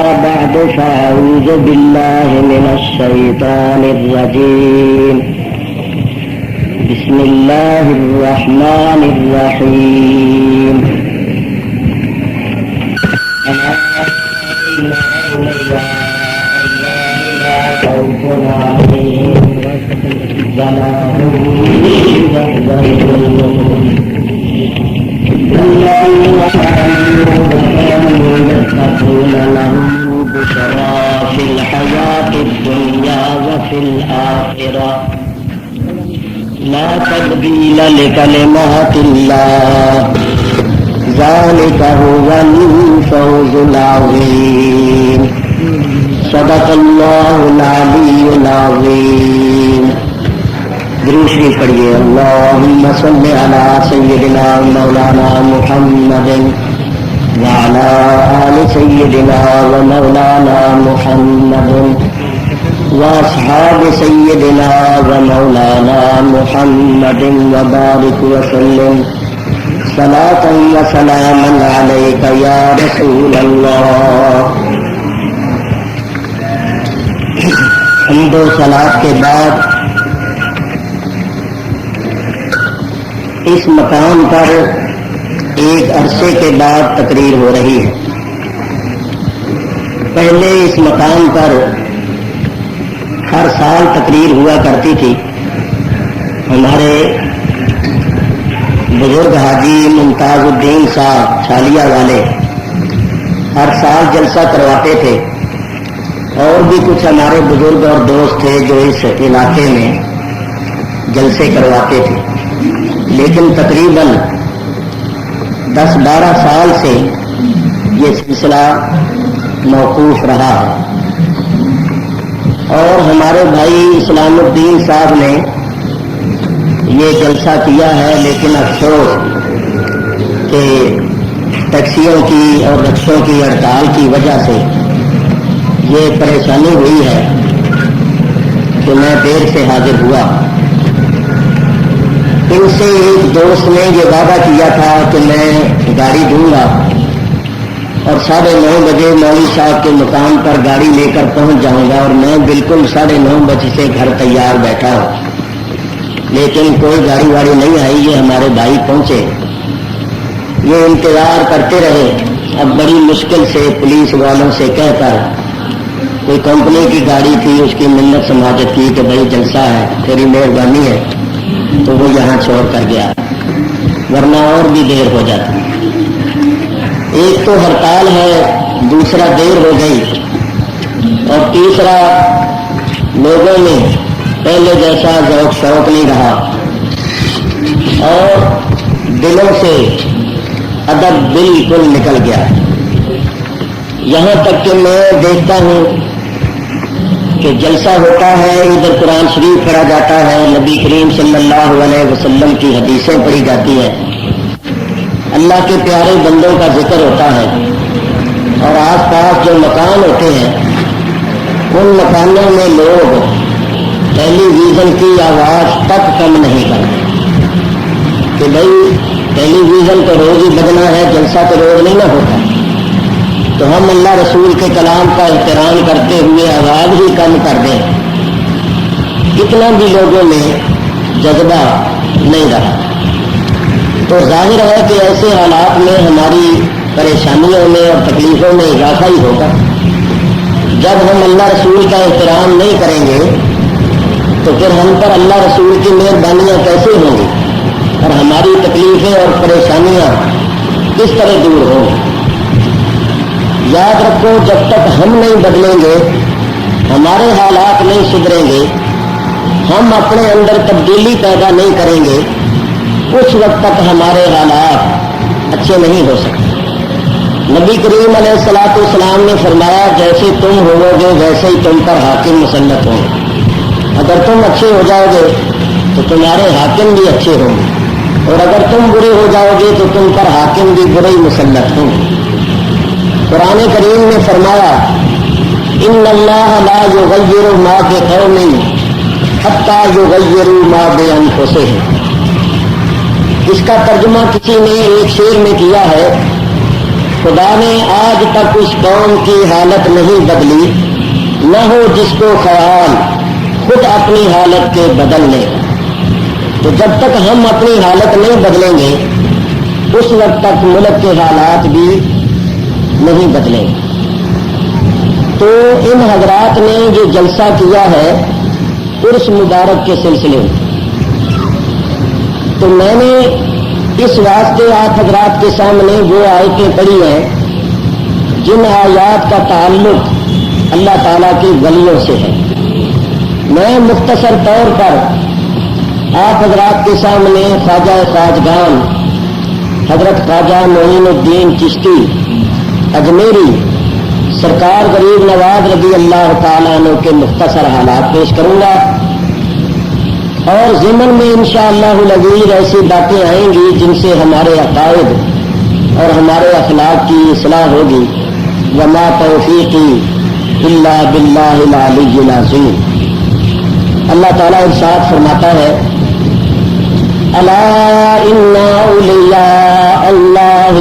بعد فأعوذ بالله من الشيطان الرجيم بسم الله الرحمن الرحيم لا خوف عليهم ولا هم يحزنون الذين آمنوا وكانوا يتقون لهم البشرى في الحياة الدنيا وفي الآخرة لا تبديل لكلمات الله ذلك هو الفوز العظيم صدق الله العلي العظيم. درود شریف پڑھیے. اللهم صل على سيدنا مولانا محمد وعلى آل سيدنا ومولانا محمد واصحاب سيدنا ومولانا محمد وبارك وسلم صلاة وسلاما عليك يا رسول الله. حمد و صلاۃ کے بعد اس مقام پر ایک عرصے کے بعد تقریر ہو رہی ہے. پہلے اس مقام پر ہر سال تقریر ہوا کرتی تھی. ہمارے بزرگ حاجی ممتاز الدین صاحب چھالیا والے ہر سال جلسہ کرواتے تھے، اور بھی کچھ ہمارے بزرگ اور دوست تھے جو اس علاقے میں جلسے کرواتے تھے. لیکن تقریباً 10-12 سال سے یہ سلسلہ موقوف رہا ہے. اور ہمارے بھائی اسلام الدین صاحب نے یہ جلسہ کیا ہے، لیکن افسوس کہ ٹیکسیوں کی اور رکشوں کی ہڑتال کی وجہ سے یہ پریشانی ہوئی ہے کہ میں دیر سے حاضر ہوا. ان سے ایک دوست نے یہ وعدہ کیا تھا کہ میں گاڑی دوں گا اور 9:30 بجے مولوی صاحب کے مقام پر گاڑی لے کر پہنچ جاؤں گا، اور میں بالکل 9:30 بجے سے گھر تیار بیٹھا ہوں. لیکن کوئی گاڑی واڑی نہیں آئی. یہ ہمارے بھائی پہنچے، یہ انتظار کرتے رہے. اب بڑی مشکل سے پولیس والوں سے کہہ کر، کوئی کمپنی کی گاڑی تھی، اس کی منت سماجت کی کہ بھائی جلسہ ہے، تیری مہربانی ہے، تو وہ یہاں چھوڑ کر گیا، ورنہ اور بھی دیر ہو جاتی. ایک تو ہڑتال ہے، دوسرا دیر ہو گئی، اور تیسرا لوگوں میں پہلے جیسا ذوق شوق نہیں رہا، اور دلوں سے ادب بالکل نکل گیا. یہاں تک کہ میں دیکھتا ہوں کہ جلسہ ہوتا ہے، ادھر قرآن شریف پڑھا جاتا ہے، نبی کریم صلی اللہ علیہ وسلم کی حدیثیں پڑھی جاتی ہیں، اللہ کے پیارے بندوں کا ذکر ہوتا ہے، اور آس پاس جو مکان ہوتے ہیں ان مکانوں میں لوگ ٹیلی ویژن کی آواز تک کم نہیں کرتے کہ بھائی ٹیلی ویژن تو روز ہی بجنا ہے، جلسہ تو روز نہیں نہ ہوتا. تو ہم اللہ رسول کے کلام کا احترام کرتے ہوئے آواز بھی کم کر دیں. اتنا بھی لوگوں میں جذبہ نہیں رہا. تو ظاہر ہے کہ ایسے حالات میں ہماری پریشانیوں میں اور تکلیفوں میں اضافہ ہی ہوگا. جب ہم اللہ رسول کا احترام نہیں کریں گے تو پھر ہم پر اللہ رسول کی مہربانیاں کیسے ہوں گی، اور ہماری تکلیفیں اور پریشانیاں کس طرح دور ہوں گی. یاد رکھو، جب تک ہم نہیں بدلیں گے، ہمارے حالات نہیں سدھریں گے، ہم اپنے اندر تبدیلی پیدا نہیں کریں گے، اس وقت تک ہمارے حالات اچھے نہیں ہو سکتے. نبی کریم علیہ الصلوۃ والسلام نے فرمایا، جیسے تم ہوو گے ویسے ہی تم پر حاکم مسلط ہوں گے. اگر تم اچھے ہو جاؤ گے تو تمہارے حاکم بھی اچھے ہوں گے، اور اگر تم برے ہو جاؤ گے تو تم پر حاکم بھی برے ہی مسلط ہوں گے. قرآن کریم نے فرمایا، ان اللہ لا یغیر ما بقوم حتی یغیروا ما بانفسہم. اس کا ترجمہ کسی نے ایک شعر میں کیا ہے، خدا نے آج تک اس قوم کی حالت نہیں بدلی، نہ ہو جس کو خیال خود اپنی حالت کے بدلنے کا۔ تو جب تک ہم اپنی حالت نہیں بدلیں گے اس وقت تک ملک کے حالات بھی نہیں بدلیں گے۔ تو ان حضرات نے جو جلسہ کیا ہے عرس مبارک کے سلسلے میں، تو میں نے اس واسطے آپ حضرات کے سامنے وہ آیتیں پڑھی ہیں جن آیات کا تعلق اللہ تعالیٰ کے ولیوں سے ہے۔ میں مختصر طور پر آپ حضرات کے سامنے خواجہ خواجگان حضرت خواجہ معین الدین چشتی اجمیری سرکار غریب نواز رضی اللہ تعالیٰ عنہ کے مختصر حالات پیش کروں گا، اور ضمن میں انشاءاللہ العزیز ایسی باتیں آئیں گی جن سے ہمارے عقائد اور ہمارے اخلاق کی اصلاح ہوگی۔ وما توفیقی الا باللہ العلی العظیم۔ اللہ تعالیٰ ارشاد فرماتا ہے الا ان اولیاء اللہ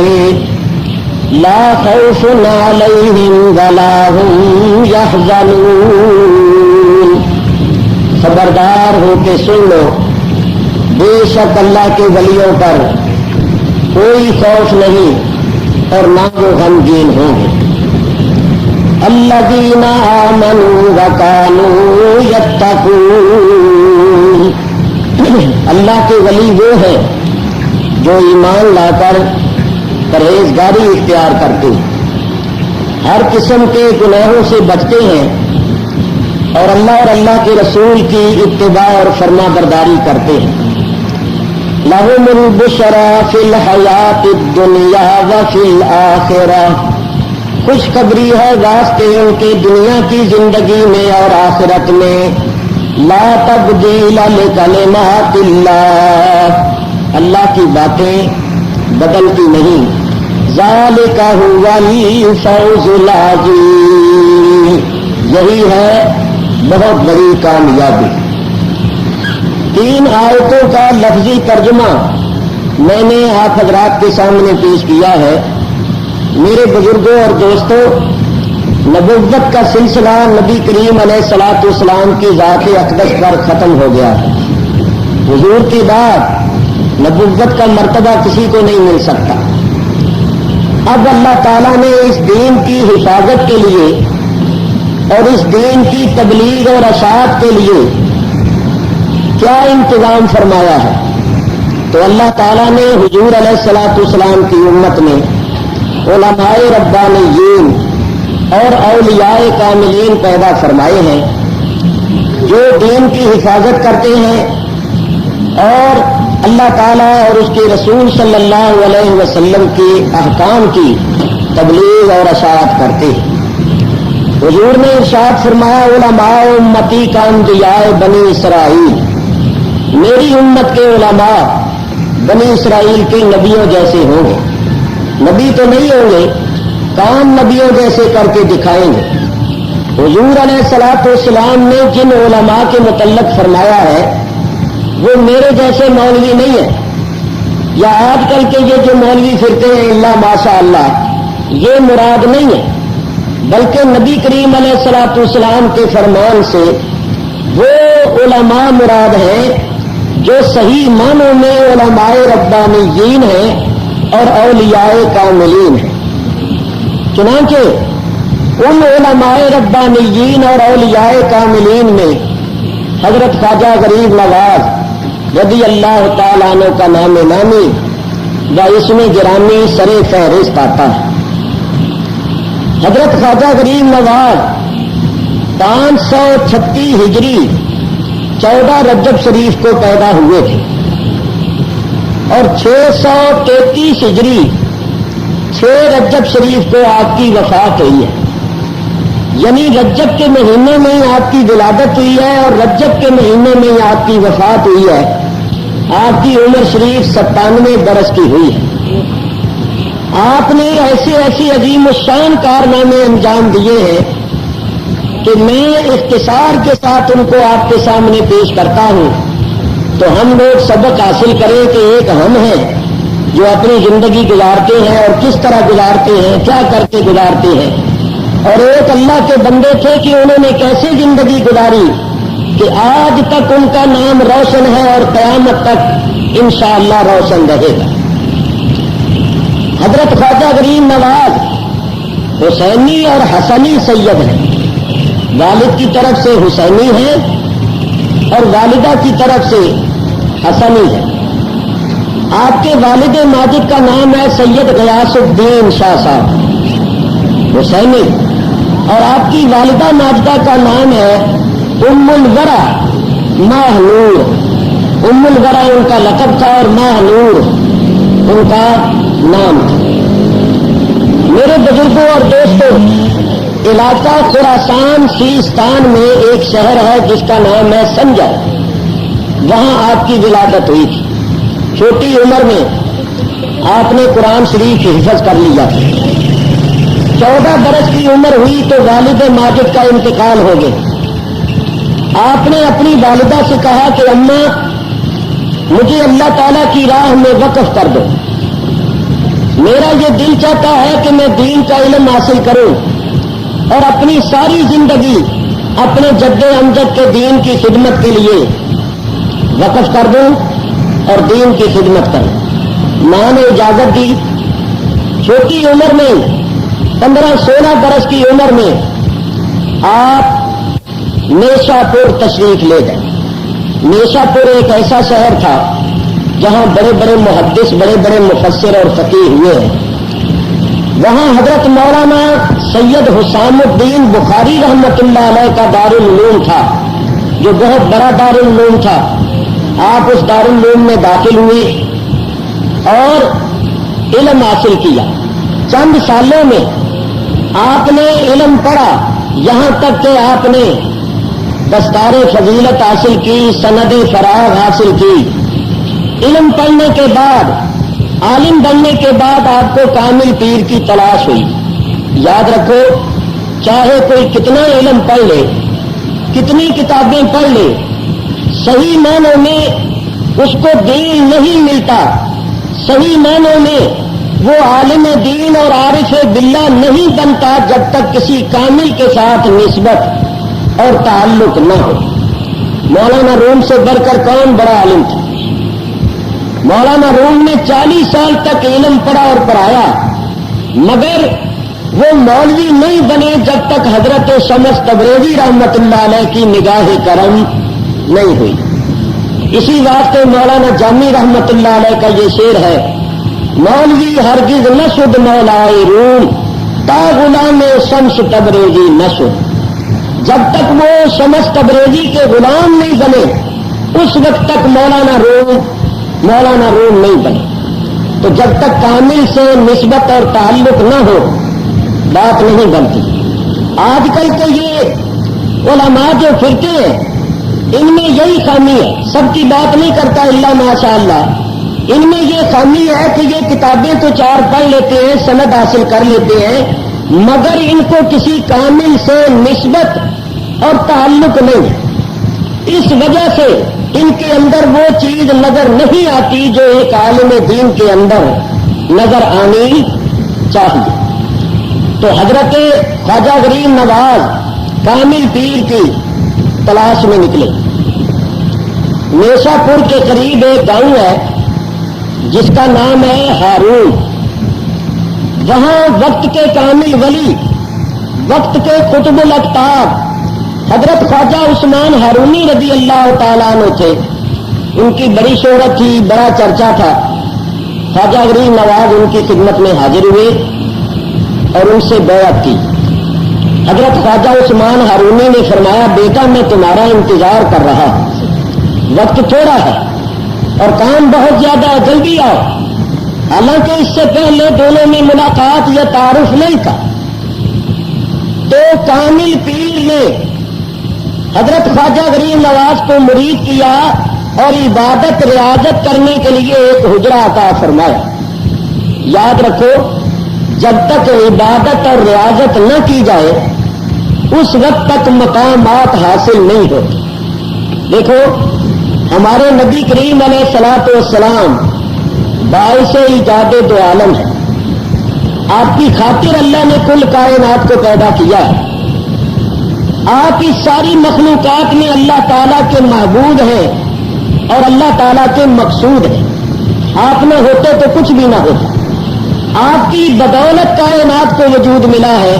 لا خوف علیہم ولا هم یحزنون۔ خبردار ہو کے سن لو، بے شک اللہ کے ولیوں پر کوئی خوف نہیں اور نہ وہ غمگین ہوں گے۔ الذین آمنوا وکانوا یتقون۔ اللہ کے ولی وہ ہیں جو ایمان لا کر پرہیزگاری اختیار کرتے ہیں، ہر قسم کے گناہوں سے بچتے ہیں اور اللہ کے رسول کی اتباع اور فرما برداری کرتے ہیں۔ لَهُمُ الْبُشْرَى فِي الْحَيَاةِ الدُّنْيَا وَفِي الْآخِرَةِ۔ خوشخبری ہے واسطے ان کے دنیا کی زندگی میں اور آخرت میں۔ لا تبدیل لکلمات اللہ، اللہ کی باتیں بدلتی نہیں۔ ذالک هو الفوز العظیم، یہی ہے بہت بڑی کامیابی۔ 3 آیتوں کا لفظی ترجمہ میں نے آپ حضرات کے سامنے پیش کیا ہے۔ میرے بزرگوں اور دوستوں، نبوت کا سلسلہ نبی کریم علیہ الصلوۃ والسلام کی ذات اقدس پر ختم ہو گیا ہے۔ حضور کی بعد نبوت کا مرتبہ کسی کو نہیں مل سکتا۔ اب اللہ تعالیٰ نے اس دین کی حفاظت کے لیے اور اس دین کی تبلیغ اور اشاعت کے لیے کیا انتظام فرمایا ہے؟ تو اللہ تعالیٰ نے حضور علیہ الصلوۃ والسلام کی امت میں علماء ربانیین اور اولیاء کاملین پیدا فرمائے ہیں جو دین کی حفاظت کرتے ہیں اور اللہ تعالیٰ اور اس کے رسول صلی اللہ علیہ وسلم کے احکام کی تبلیغ اور اشاعت کرتے ہیں۔ حضور نے ارشاد فرمایا علماء امتی کا انبیاء بنی اسرائیل، میری امت کے علماء بنی اسرائیل کے نبیوں جیسے ہوں گے۔ نبی تو نہیں ہوں گے، کام نبیوں جیسے کر کے دکھائیں گے۔ حضور علیہ الصلوۃ والسلام نے جن علماء کے متعلق فرمایا ہے وہ میرے جیسے مولوی نہیں ہے، یا آج کل کے یہ جو مولوی پھرتے ہیں اللہ ماشاء اللہ، یہ مراد نہیں ہے، بلکہ نبی کریم علیہ الصلوۃ والسلام کے فرمان سے وہ علماء مراد ہیں جو صحیح معنوں میں علماء ربانیین ہیں اور اولیاء کاملین ہیں۔ چنانچہ ان علماء ربانیین اور اولیاء کاملین میں حضرت خواجہ غریب نواز رضی اللہ تعالیٰ عنہ کا نام نامی و اسم گرامی سر فہرست آتا ہے۔ حضرت خواجہ غریب نواز 536 ہجری 14 رجب شریف کو پیدا ہوئے تھے اور 633 ہجری 6 رجب شریف کو آپ کی وفات ہوئی ہے، یعنی رجب کے مہینے میں ہی آپ کی ولادت ہوئی ہے اور رجب کے مہینے میں ہی آپ کی وفات ہوئی ہے۔ آپ کی عمر شریف 97 برس کی ہوئی ہے۔ آپ نے ایسے عظیم الشان کارنامے انجام دیے ہیں کہ میں اختصار کے ساتھ ان کو آپ کے سامنے پیش کرتا ہوں تو ہم لوگ سبق حاصل کریں کہ ایک ہم ہیں جو اپنی زندگی گزارتے ہیں اور کس طرح گزارتے ہیں، کیا کر کے گزارتے ہیں، اور ایک اللہ کے بندے تھے کہ انہوں نے کیسے زندگی گزاری کہ آج تک ان کا نام روشن ہے اور قیامت تک انشاءاللہ روشن رہے گا۔ حضرت خواجہ غریب نواز حسینی اور حسنی سید ہیں، والد کی طرف سے حسینی ہیں اور والدہ کی طرف سے حسنی ہے۔ آپ کے والد ماجد کا نام ہے سید غیاث الدین شاہ صاحب حسینی، اور آپ کی والدہ ماجدہ کا نام ہے ام الورا ماہ نور۔ ام الورا ان کا لقب تھا اور ماہ نور ان کا نام تھا۔ میرے بزرگوں اور دوستوں، علاقہ خراسان سیستان میں ایک شہر ہے جس کا نام ہے سنجر، وہاں آپ کی ولادت ہوئی تھی۔ چھوٹی عمر میں آپ نے قرآن شریف حفظ کر لیا۔ 14 برس کی عمر ہوئی تو والد ماجد کا انتقال ہو گیا۔ آپ نے اپنی والدہ سے کہا کہ اماں مجھے اللہ تعالیٰ کی راہ میں وقف کر دو، میرا یہ دل چاہتا ہے کہ میں دین کا علم حاصل کروں اور اپنی ساری زندگی اپنے جد امجد کے دین کی خدمت کے لیے وقف کر دوں اور دین کی خدمت کروں۔ ماں نے اجازت دی۔ چھوٹی عمر میں 15-16 برس کی عمر میں آپ نیشا پور تشریف لے گئے۔ نیشا پور ایک ایسا شہر تھا جہاں بڑے بڑے محدث، بڑے بڑے مفسر اور فقیہ ہوئے ہیں۔ وہاں حضرت مولانا سید حسام الدین بخاری رحمۃ اللہ علیہ کا دارالعلوم تھا، جو بہت بڑا دارالعلوم تھا۔ آپ اس دارالعلوم میں داخل ہوئے اور علم حاصل کیا۔ چند سالوں میں آپ نے علم پڑھا، یہاں تک کہ آپ نے دستار فضیلت حاصل کی، سند فراغ حاصل کی۔ علم پڑھنے کے بعد، عالم بننے کے بعد آپ کو کامل پیر کی تلاش ہوئی۔ یاد رکھو، چاہے کوئی کتنا علم پڑھ لے، کتنی کتابیں پڑھ لے، صحیح معنوں میں اس کو دین نہیں ملتا، صحیح معنوں میں وہ عالم دین اور عارف باللہ نہیں بنتا جب تک کسی کامل کے ساتھ نسبت اور تعلق نہ ہو۔ مولانا روم سے بڑھ کر کون بڑا عالم تھا؟ مولانا روم نے 40 سال تک علم پڑھا اور پڑھایا، مگر وہ مولوی نہیں بنے جب تک حضرت شمس تبریزی رحمت اللہ علیہ کی نگاہ کرم نہیں ہوئی۔ اسی واسطے مولانا جامی رحمت اللہ علیہ کا یہ شعر ہے، مولوی ہرگز نہ شد مولائے روم تا غلام شمس تبریزی نہ شد۔ جب تک وہ شمس تبریزی کے غلام نہیں بنے اس وقت تک مولانا روم نہیں بنے۔ تو جب تک کامل سے نسبت اور تعلق نہ ہو بات نہیں بنتی۔ آج کل کے یہ علماء جو پھرتے ہیں ان میں یہی خامی ہے، سب کی بات نہیں کرتا اللہ ماشاء اللہ، ان میں یہ خامی ہے کہ یہ کتابیں تو 4 پڑھ لیتے ہیں، سند حاصل کر لیتے ہیں، مگر ان کو کسی کامل سے نسبت اور تعلق نہیں۔ اس وجہ سے ان کے اندر وہ چیز نظر نہیں آتی جو ایک عالم دین کے اندر نظر آنی چاہیے۔ تو حضرت خواجہ غریب نواز کامل پیر کی تلاش میں نکلے۔ نیشا پور کے قریب ایک گاؤں ہے جس کا نام ہے ہارون۔ وہاں وقت کے کامل ولی، وقت کے قطب الاقطاب حضرت خواجہ عثمان ہارونی رضی اللہ تعالیٰ عنہ تھے۔ ان کی بڑی شہرت تھی، بڑا چرچا تھا۔ خواجہ غریب نواز ان کی خدمت میں حاضر ہوئے اور ان سے بیعت کی۔ حضرت خواجہ عثمان ہارونی نے فرمایا، بیٹا میں تمہارا انتظار کر رہا ہوں، وقت تھوڑا ہے اور کام بہت زیادہ ہے، جلدی آؤ۔ حالانکہ اس سے پہلے دونوں میں ملاقات یا تعارف نہیں تھا۔ تو کامل پیر نے حضرت خواجہ غریب نواز کو مرید کیا اور عبادت ریاضت کرنے کے لیے ایک حجرہ عطا فرمایا۔ یاد رکھو، جب تک عبادت اور ریاضت نہ کی جائے اس وقت تک مقامات حاصل نہیں ہوتے۔ دیکھو، ہمارے نبی کریم علیہ الصلوۃ والسلام باعث ایجاد دو عالم ہے. آپ کی خاطر اللہ نے کل کائنات کو پیدا کیا ہے. آپ کی ساری مخلوقات میں اللہ تعالیٰ کے معبود ہیں اور اللہ تعالیٰ کے مقصود ہیں. آپ نہ ہوتے تو کچھ بھی نہ ہوتا. آپ کی بدولت کائنات کو وجود ملا ہے،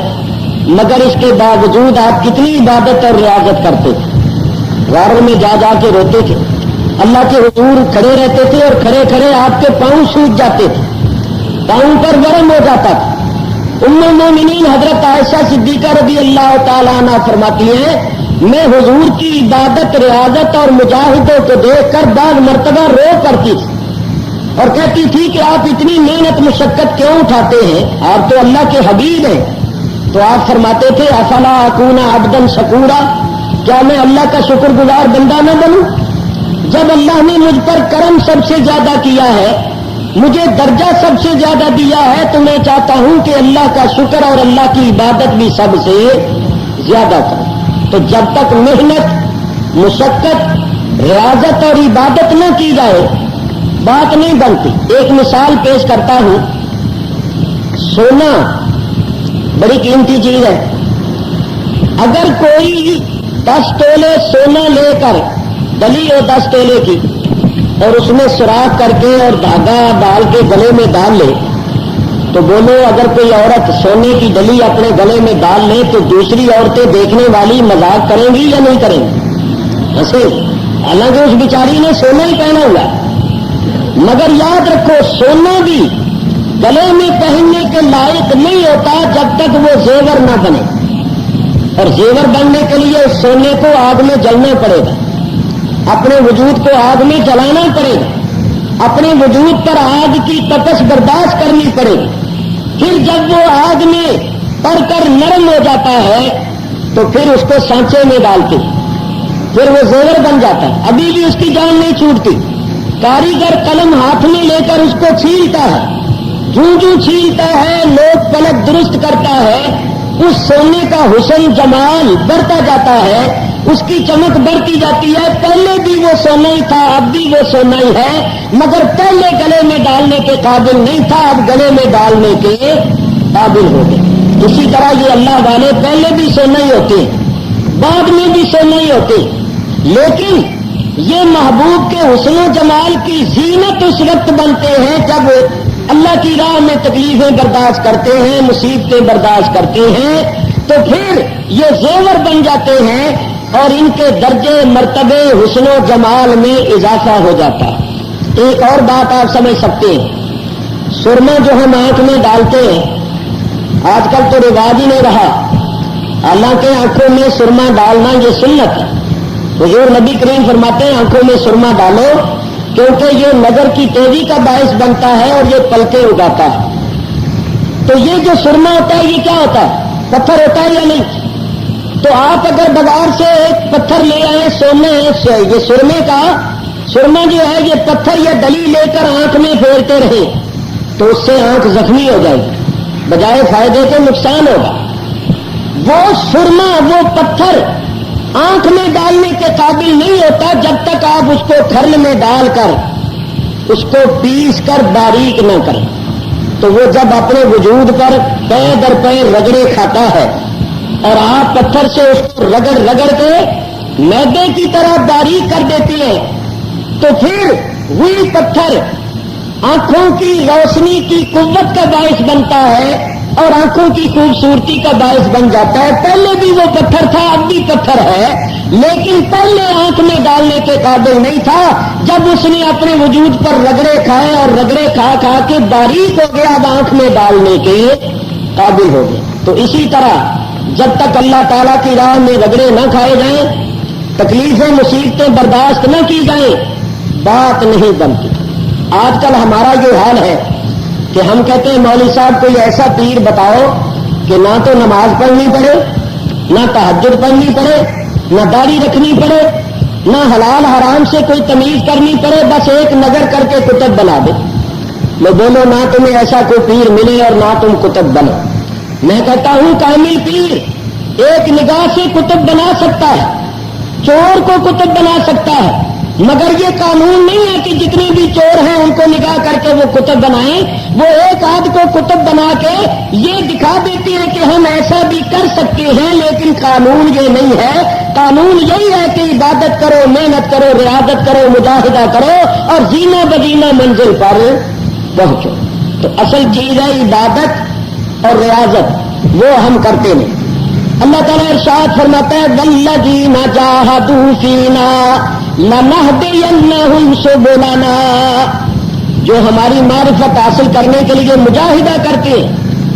مگر اس کے باوجود آپ کتنی عبادت اور ریاضت کرتے تھے. غاروں میں جا جا کے روتے تھے، اللہ کے حضور کھڑے رہتے تھے اور کھڑے کھڑے آپ کے پاؤں سوج جاتے تھے، پاؤں پر ورم ہو جاتا تھا. ام المومنین حضرت عائشہ صدیقہ رضی اللہ تعالیٰ عنہ فرماتی ہیں میں حضور کی عبادت ریاضت اور مجاہدوں کو دیکھ کر بعض مرتبہ رو کرتی تھی اور کہتی تھی کہ آپ اتنی محنت مشقت کیوں اٹھاتے ہیں، آپ تو اللہ کے حبیب ہیں. تو آپ فرماتے تھے افلا اکون عبدا شکورا، کیا میں اللہ کا شکر گزار بندہ نہ بنوں؟ جب اللہ نے مجھ پر کرم سب سے زیادہ کیا ہے، مجھے درجہ سب سے زیادہ دیا ہے، تو میں چاہتا ہوں کہ اللہ کا شکر اور اللہ کی عبادت بھی سب سے زیادہ کروں. تو جب تک محنت مشقت ریاضت اور عبادت نہ کی جائے بات نہیں بنتی. ایک مثال پیش کرتا ہوں. سونا بڑی قیمتی چیز ہے. اگر کوئی 10 تولے سونا لے کر ڈلی ہو 10 تولے کی اور اس میں سوراخ کر کے اور دھاگا ڈال کے گلے میں ڈال لے، تو بولو اگر کوئی عورت سونے کی ڈلی اپنے گلے میں ڈال لے تو دوسری عورتیں دیکھنے والی مذاق کریں گی یا نہیں کریں گی؟ ایسے حالانکہ اس بیچاری نے سونا ہی پہنا ہوا. مگر یاد رکھو سونا بھی گلے میں پہننے کے لائق نہیں ہوتا جب تک وہ زیور نہ بنے، اور زیور بننے کے لیے اس سونے کو آگ میں جلنا پڑے گا، اپنے وجود کو آگ میں جلانا پڑے گا، اپنے وجود پر آگ کی تپش برداشت کرنی پڑے گی. پھر جب وہ آگ میں پڑ کر نرم ہو جاتا ہے تو پھر اس کو سانچے میں ڈالتے، پھر وہ زیور بن جاتا ہے. ابھی بھی اس کی جان نہیں چھوٹتی. کاریگر قلم ہاتھ میں لے کر اس کو چھیلتا ہے، جو چھیلتا ہے لوگ پلک درست کرتا ہے، اس سونے کا حسن جمال بڑھتا جاتا ہے، اس کی چمک بڑھتی جاتی ہے. پہلے بھی وہ سونا ہی تھا، اب بھی وہ سونا ہی ہے، مگر پہلے گلے میں ڈالنے کے قابل نہیں تھا، اب گلے میں ڈالنے کے قابل ہو گئے. اسی طرح یہ اللہ والے پہلے بھی سونا ہی ہوتے ہیں، بعد میں بھی سونا ہی ہوتے ہیں، لیکن یہ محبوب کے حسن و جمال کی زینت اس وقت بنتے ہیں جب اللہ کی راہ میں تکلیفیں برداشت کرتے ہیں، مصیبتیں برداشت کرتے ہیں، تو پھر یہ زیور بن جاتے ہیں اور ان کے درجے مرتبے حسن و جمال میں اضافہ ہو جاتا ہے. ایک اور بات آپ سمجھ سکتے ہیں، سرما جو ہم آنکھ میں ڈالتے ہیں آج کل تو رواج ہی نہیں رہا، حالانکہ آنکھوں میں سرما ڈالنا یہ سنت ہے. حضور نبی کریم فرماتے ہیں آنکھوں میں سرما ڈالو کیونکہ یہ نظر کی تیزی کا باعث بنتا ہے اور یہ پلکیں اگاتا ہے. تو یہ جو سرما ہوتا ہے یہ کیا ہوتا ہے؟ پتھر ہوتا ہے یا نہیں؟ تو آپ اگر بازار سے ایک پتھر لے آئے سونے سے، یہ سرمے کا سرما جو ہے یہ پتھر یا ڈلی لے کر آنکھ میں پھیرتے رہے تو اس سے آنکھ زخمی ہو جائے گی، بجائے فائدے کے نقصان ہوگا. وہ سرما وہ پتھر آنکھ میں ڈالنے کے قابل نہیں ہوتا جب تک آپ اس کو کھرل میں ڈال کر اس کو پیس کر باریک نہ کریں. تو وہ جب اپنے وجود پر پے در پے رگڑے کھاتا ہے اور آپ پتھر سے اس کو رگڑ رگڑ کے میدے کی طرح باریک کر دیتی ہیں تو پھر وہی پتھر آنکھوں کی روشنی کی قوت کا باعث بنتا ہے اور آنکھوں کی خوبصورتی کا باعث بن جاتا ہے. پہلے بھی وہ پتھر تھا، اب بھی پتھر ہے، لیکن پہلے آنکھ میں ڈالنے کے قابل نہیں تھا. جب اس نے اپنے وجود پر رگڑے کھائے اور رگڑے کھا کھا کے باریک ہو گیا، اب آنکھ میں ڈالنے کے قابل ہو گئے. تو اسی طرح جب تک اللہ تعالیٰ کی راہ میں رگڑے نہ کھائے جائیں، تکلیفیں مصیبتیں برداشت نہ کی جائیں، بات نہیں بنتی. آج کل ہمارا یہ حال ہے کہ ہم کہتے ہیں مولوی صاحب کوئی ایسا پیر بتاؤ کہ نہ تو نماز پڑھنی پڑے، نہ تہجد پڑھنی پڑے، نہ داڑھی رکھنی پڑے، نہ حلال حرام سے کوئی تمیز کرنی پڑے، بس ایک نظر کر کے کتب بنا دے. میں بولو نہ تمہیں ایسا کوئی پیر ملے اور نہ تم کتب بنو. میں کہتا ہوں کامل پیر ایک نگاہ سے کتب بنا سکتا ہے، چور کو کتب بنا سکتا ہے، مگر یہ قانون نہیں ہے کہ جتنے بھی چور ہیں ان کو نگاہ کر کے وہ کتب بنائیں. وہ ایک آدھ کو کتب بنا کے یہ دکھا دیتے ہیں کہ ہم ایسا بھی کر سکتے ہیں، لیکن قانون یہ نہیں ہے. قانون یہی ہے کہ عبادت کرو، محنت کرو، ریاضت کرو، مجاہدہ کرو اور زینہ بدینہ منزل پر پہنچو. تو اصل چیز ہے عبادت اور ریاضت، وہ ہم کرتے نہیں. اللہ تعالیٰ ارشاد فرماتا ہے والذین جاہدوا فینا لنہدینہم سبلنا. جو ہماری معرفت حاصل کرنے کے لیے مجاہدہ کرتے ہیں،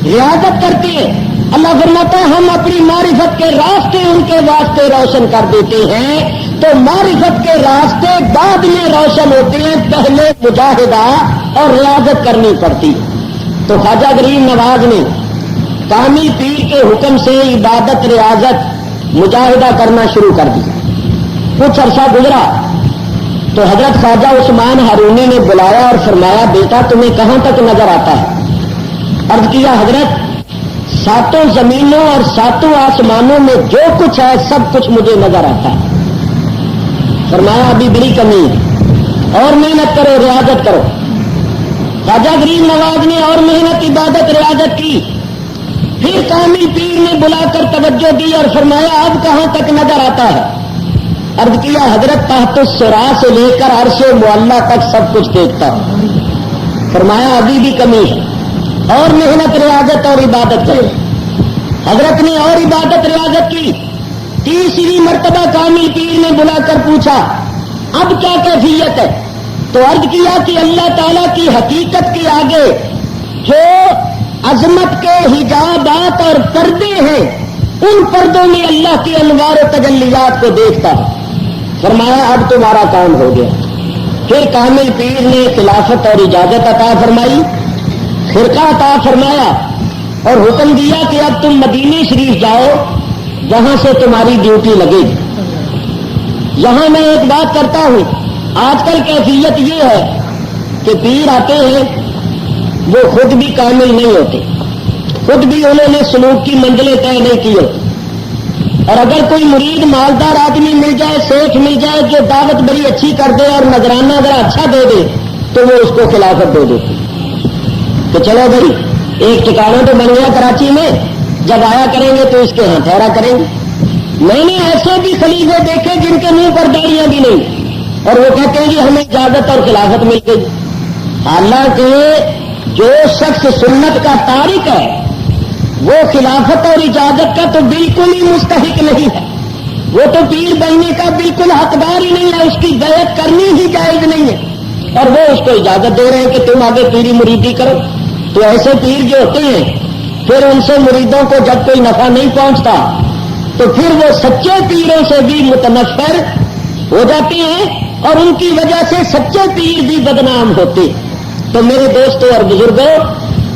ریاضت کرتے ہیں، اللہ فرماتا ہے ہم اپنی معرفت کے راستے ان کے واسطے روشن کر دیتے ہیں. تو معرفت کے راستے بعد میں روشن ہوتے ہیں، پہلے مجاہدہ اور ریاضت کرنی پڑتی. تو خواجہ غریب نواز نے کامل پیر کے حکم سے عبادت، ریاضت، مجاہدہ کرنا شروع کر دیا. کچھ عرصہ گزرا تو حضرت خواجہ عثمان ہارونی نے بلایا اور فرمایا بیٹا تمہیں کہاں تک نظر آتا ہے؟ عرض کیا حضرت ساتوں زمینوں اور ساتوں آسمانوں میں جو کچھ ہے سب کچھ مجھے نظر آتا ہے. فرمایا ابھی بڑی کمی ہے، اور محنت کرو، ریاضت کرو. خواجہ غریب نواز نے اور محنت، عبادت، ریاضت کی. پھر کامل پیر نے بلا کر توجہ دی اور فرمایا اب کہاں تک نظر آتا ہے؟ عرض کیا حضرت تحت الثرا سے لے کر عرش معلیٰ تک سب کچھ دیکھتا ہوں. فرمایا ابھی بھی کمی ہے، اور محنت، ریاضت اور عبادت کرے. حضرت نے اور عبادت، ریاضت کی. تیسری مرتبہ کامل پیر نے بلا کر پوچھا اب کیا کیفیت ہے؟ تو عرض کیا کہ اللہ تعالیٰ کی حقیقت کے آگے جو عظمت کے حجابات اور پردے ہیں ان پردوں میں اللہ کی انوار و تجلیات کو دیکھتا ہے. فرمایا اب تمہارا کام ہو گیا. پھر کامل پیر نے خلافت اور اجازت عطا فرمائی، خرقہ عطا فرمایا اور حکم دیا کہ اب تم مدینے شریف جاؤ، وہاں سے تمہاری ڈیوٹی لگے گی. یہاں میں ایک بات کرتا ہوں، آج کل کیفیت یہ ہے کہ پیر آتے ہیں وہ خود بھی کامل نہیں ہوتے، خود بھی انہوں نے سلوک کی منزلیں طے نہیں کی ہوتی. اور اگر کوئی مرید مالدار آدمی مل جائے، سیٹھ مل جائے جو دعوت بڑی اچھی کر دے اور نذرانہ اگر اچھا دے دے تو وہ اس کو خلافت دے دیتے کہ چلو بھائی ایک ٹھکانہ تو بن گیا کراچی میں، جب آیا کریں گے تو اس کے ہاں ٹھہرا کریں گے. میں نے ایسے بھی خلیفے دیکھے جن کے منہ پر داڑیاں بھی نہیں اور وہ کہتے ہیں کہ ہمیں اجازت اور خلافت مل گئی. حالانکہ جو شخص سنت کا تارک ہے وہ خلافت اور اجازت کا تو بالکل ہی مستحق نہیں ہے. وہ تو پیر بننے کا بالکل حقدار ہی نہیں ہے، اس کی بیعت کرنی ہی جائز نہیں ہے. اور وہ اس کو اجازت دے رہے ہیں کہ تم آگے پیری مریدی کرو. تو ایسے پیر جو ہوتے ہیں پھر ان سے مریدوں کو جب کوئی نفع نہیں پہنچتا تو پھر وہ سچے پیروں سے بھی متنفر ہو جاتے ہیں اور ان کی وجہ سے سچے پیر بھی بدنام ہوتے. تو میرے دوستوں اور بزرگوں،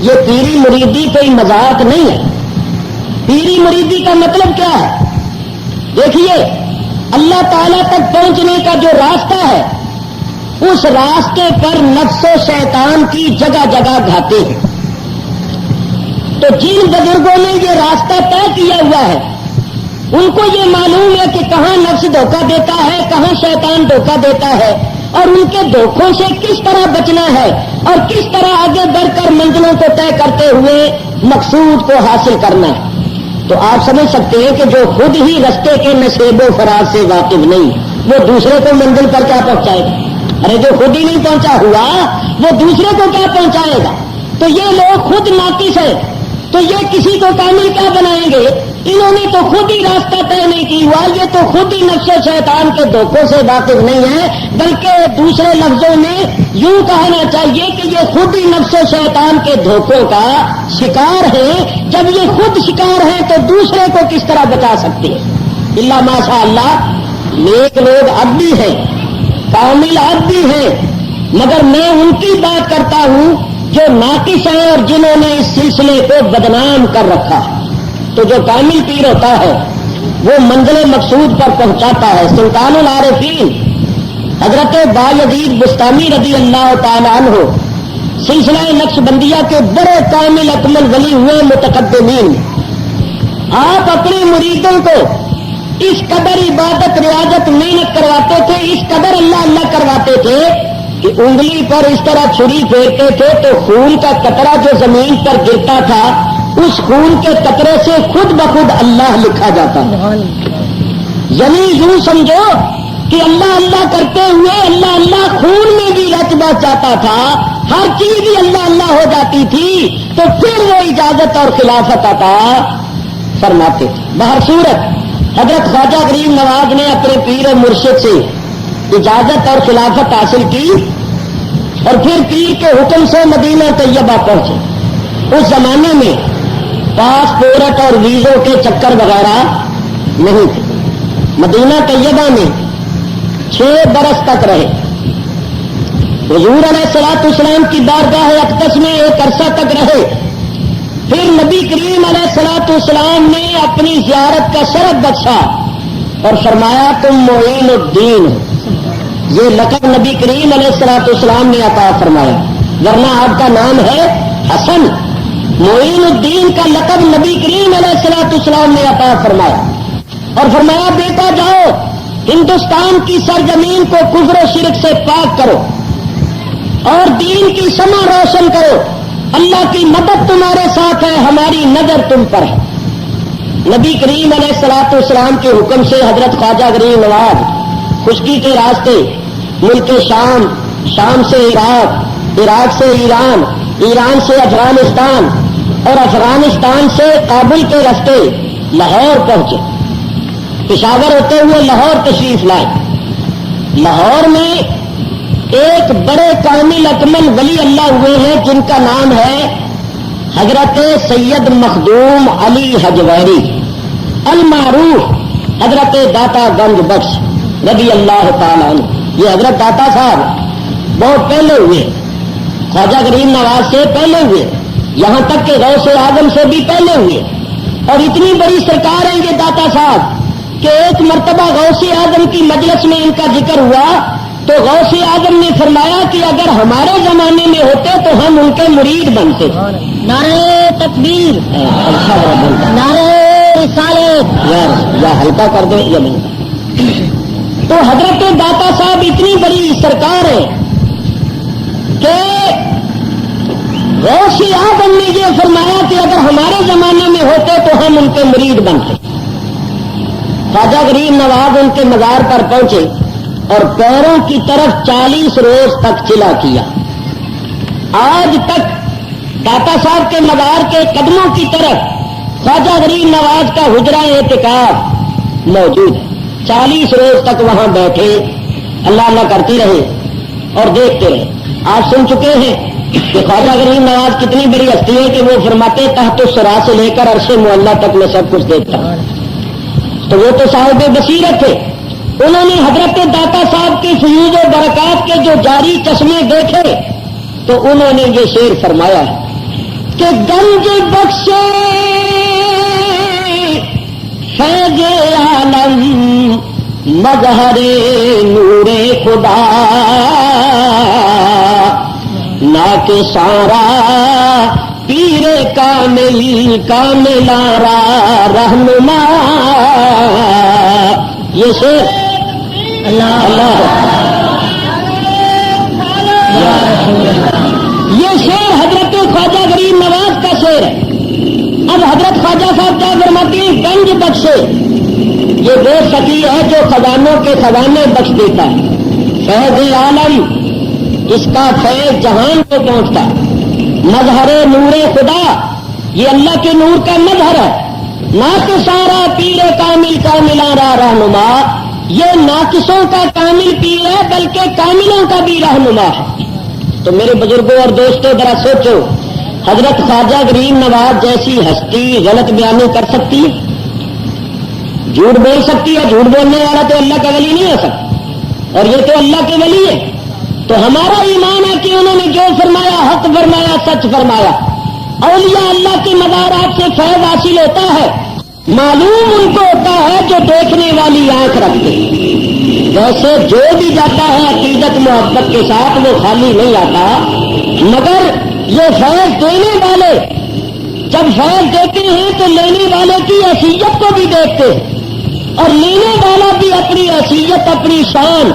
یہ پیری مریدی کوئی مذاق نہیں ہے. پیری مریدی کا مطلب کیا ہے؟ دیکھیے اللہ تعالیٰ تک پہنچنے کا جو راستہ ہے اس راستے پر نفس و شیطان کی جگہ جگہ گھاتے ہیں. تو جن بزرگوں نے یہ راستہ طے کیا ہوا ہے ان کو یہ معلوم ہے کہ کہاں نفس دھوکہ دیتا ہے، کہاں شیطان دھوکہ دیتا ہے اور ان کے دھوکوں سے کس طرح بچنا ہے اور کس طرح آگے بڑھ کر منزلوں کو طے کرتے ہوئے مقصود کو حاصل کرنا ہے. تو آپ سمجھ سکتے ہیں کہ جو خود ہی رستے کے نشیب و فراز سے واقف نہیں وہ دوسرے کو منزل پر کیا پہنچائے گا؟ ارے جو خود ہی نہیں پہنچا ہوا وہ دوسرے کو کیا پہنچائے گا؟ تو یہ لوگ خود ناقص ہیں، تو یہ کسی کو کامل کیا بنائیں گے؟ انہوں نے تو خود ہی راستہ طے نہیں کی ہوا، یہ تو خود ہی نفس و شیطان کے دھوکوں سے واقف نہیں ہے، بلکہ دوسرے لفظوں میں یوں کہنا چاہیے کہ یہ خود ہی نفس و شیطان کے دھوکوں کا شکار ہے. جب یہ خود شکار ہیں تو دوسرے کو کس طرح بچا سکتے ہیں؟ اللہ ماشاء اللہ نیک لوگ اب بھی ہیں، کامل اب بھی ہیں، مگر میں ان کی بات کرتا ہوں جو ناقص ہیں اور جنہوں نے اس سلسلے کو بدنام کر رکھا ہے. تو جو کامل پیر ہوتا ہے وہ منزل مقصود پر پہنچاتا ہے. سلطان العارفین حضرت بایزید بستامی رضی اللہ تعالیٰ عنہ سلسلہ نقشبندیہ کے بڑے کامل اکمل ولی ہوئے متقدمین. آپ اپنے مریدوں کو اس قدر عبادت ریاضت محنت کرواتے تھے، اس قدر اللہ اللہ کرواتے تھے کہ انگلی پر اس طرح چھری پھیرتے تھے تو خون کا قطرہ جو زمین پر گرتا تھا اس خون کے قطرے سے خود بخود اللہ لکھا جاتا ہے. یعنی یوں سمجھو کہ اللہ اللہ کرتے ہوئے اللہ اللہ خون میں بھی رچ بس جاتا تھا، ہر چیز بھی اللہ اللہ ہو جاتی تھی، تو پھر وہ اجازت اور خلافت عطا فرماتے تھے. بہر صورت حضرت خواجہ غریب نواز نے اپنے پیر و مرشد سے اجازت اور خلافت حاصل کی اور پھر پیر کے حکم سے مدینہ طیبہ پہنچے. اس زمانے میں پاسپورٹ اور ویزوں کے چکر وغیرہ نہیں تھے. مدینہ طیبہ میں 6 برس تک رہے. حضور علیہ الصلوۃ والسلام کی بارگاہ اقدس میں ایک عرصہ تک رہے. پھر نبی کریم علیہ الصلوۃ والسلام نے اپنی زیارت کا شرف بخشا اور فرمایا تم معین الدین ہو. یہ لقب نبی کریم علیہ الصلوۃ والسلام نے عطا فرمایا، ورنہ آپ کا نام ہے حسن. معین الدین کا لقب نبی کریم علیہ الصلوۃ والسلام نے عطا فرمایا اور فرمایا بیٹا جاؤ ہندوستان کی سرزمین کو کفر و شرک سے پاک کرو اور دین کی شمع روشن کرو. اللہ کی مدد تمہارے ساتھ ہے، ہماری نظر تم پر ہے. نبی کریم علیہ الصلوۃ والسلام کے حکم سے حضرت خواجہ غریب نواز خشکی کے راستے ملک شام، شام سے عراق، عراق سے ایران، ایران سے افغانستان اور افغانستان سے کابل کے راستے لاہور پہنچے. پشاور ہوتے ہوئے لاہور تشریف لائے. لاہور میں ایک بڑے کامل اکمل ولی اللہ ہوئے ہیں جن کا نام ہے حضرت سید مخدوم علی حجویری المعروف حضرت داتا گنج بخش رضی اللہ تعالیٰ عنہ. یہ حضرت داتا صاحب بہت پہلے ہوئے، خواجہ غریب نواز سے پہلے ہوئے، یہاں تک کہ غوث اعظم سے بھی پہلے ہوئے. اور اتنی بڑی سرکار ہیں یہ داتا صاحب کہ ایک مرتبہ غوث اعظم کی مجلس میں ان کا ذکر ہوا تو غوث اعظم نے فرمایا کہ اگر ہمارے زمانے میں ہوتے تو ہم ان کے مرید بنتے. نعرہ تکبیر، نعرہ رسالت. یا ہلکا کر دو یا نہیں. تو حضرت داتا صاحب اتنی بڑی سرکار ہے کہ غوث اعظم نے یہ فرمایا کہ اگر ہمارے زمانے میں ہوتے تو ہم ان کے مرید بنتے. خواجہ غریب نواز ان کے مزار پر پہنچے اور پیروں کی طرف 40 روز تک چلا کیا. آج تک داتا صاحب کے مزار کے قدموں کی طرف خواجہ غریب نواز کا حجرہ اعتکاف موجود ہے. 40 روز تک وہاں بیٹھے اللہ اللہ کرتی رہے اور دیکھتے رہے. آپ سن چکے ہیں کہ خواجہ غریب نواز کتنی بڑی ہستی ہے کہ وہ فرماتے تحت الثرا سے لے کر عرش معلیٰ تک میں سب کچھ دیکھتا ہوں. تو وہ تو صاحب بصیرت تھے. انہوں نے حضرت داتا صاحب کے فیوز و برکات کے جو جاری چشمے دیکھے تو انہوں نے یہ شعر فرمایا کہ گنج بخشے فیض عالم مظہر نور خدا ناک سارا پیر کامل کاملارا رہنما. یہ شعر اللہ اللہ یہ شعر حضرت خواجہ غریب نواز کا شعر ہے. اب حضرت خواجہ صاحب کیا فرماتے ہیں؟ گنج بخشے، یہ وہ سخی ہے جو خزانوں کے خزانے بخش دیتا ہے. فیض عالم، اس کا فیض جہان کو پہنچتا. مظہر نور خدا، یہ اللہ کے نور کا مظہر ہے. ناک سارا پیر کامل کاملارا رہنما، یہ ناقصوں کا کامل پیر ہے بلکہ کاملوں کا بھی رہنما ہے. تو میرے بزرگوں اور دوستوں ذرا سوچو، حضرت خواجہ غریب نواز جیسی ہستی غلط بیانی کر سکتی ہے؟ جھوٹ بول سکتی ہے؟ جھوٹ بولنے والا تو اللہ کا ولی نہیں ہو سکتا، اور یہ تو اللہ کے ولی ہے. تو ہمارا ایمان ہے کہ انہوں نے جو فرمایا حق فرمایا، سچ فرمایا. اولیاء اللہ کے مزارات سے فیض حاصل ہوتا ہے، معلوم ان کو ہوتا ہے جو دیکھنے والی آنکھ رکھتے. ویسے جو بھی جاتا ہے عقیدت محبت کے ساتھ وہ خالی نہیں آتا، مگر یہ فیض دینے والے جب فیض دیتے ہیں تو لینے والے کی حیثیت کو بھی دیکھتے ہیں. اور لینے والا بھی اپنی حیثیت، اپنی شان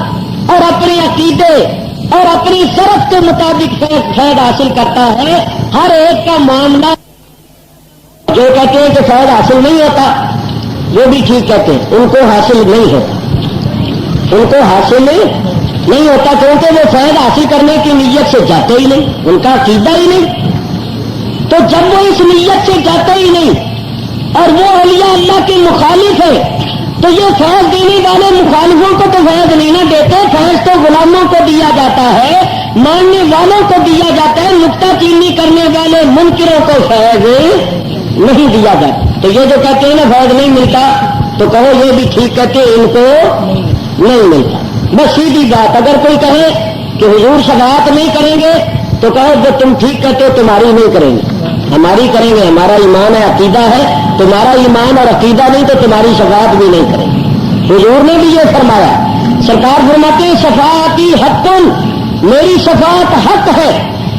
اور اپنے عقیدے اور اپنی شرف کے مطابق فیض حاصل کرتا ہے. ہر ایک کا معاملہ جو کہتے ہیں کہ فیض حاصل نہیں ہوتا وہ بھی ٹھیک کہتے ہیں، ان کو حاصل نہیں ہوتا، ان کو حاصل نہیں ہوتا کیونکہ وہ فیض حاصل کرنے کی نیت سے جاتے ہی نہیں، ان کا عقیدہ ہی نہیں. تو جب وہ اس نیت سے جاتے ہی نہیں اور وہ اولیاء اللہ کے مخالف ہے تو یہ فیض دینے والے مخالفوں کو تو فیض نہیں نہ دیتے، فیض تو غلاموں کو دیا جاتا ہے، ماننے والوں کو دیا جاتا ہے، نکتہ چینی کرنے والے منکروں کو فیض نہیں دیا جاتا. تو یہ جو کہتے ہیں نا فیض نہیں ملتا تو کہو یہ بھی ٹھیک کہتے ان کو نہیں ملتا. بس سیدھی بات، اگر کوئی کہے کہ حضور شفاعت نہیں کریں گے تو کہو جو تم ٹھیک کہتے ہو تمہاری نہیں کریں گے، ہماری کریں گے، ہمارا ایمان ہے، عقیدہ ہے، تمہارا ایمان اور عقیدہ نہیں تو تمہاری شفاعت بھی نہیں کریں گے. حضور نے بھی یہ فرمایا، سرکار فرماتے ہیں شفاعتی حقن، میری شفاعت حق ہے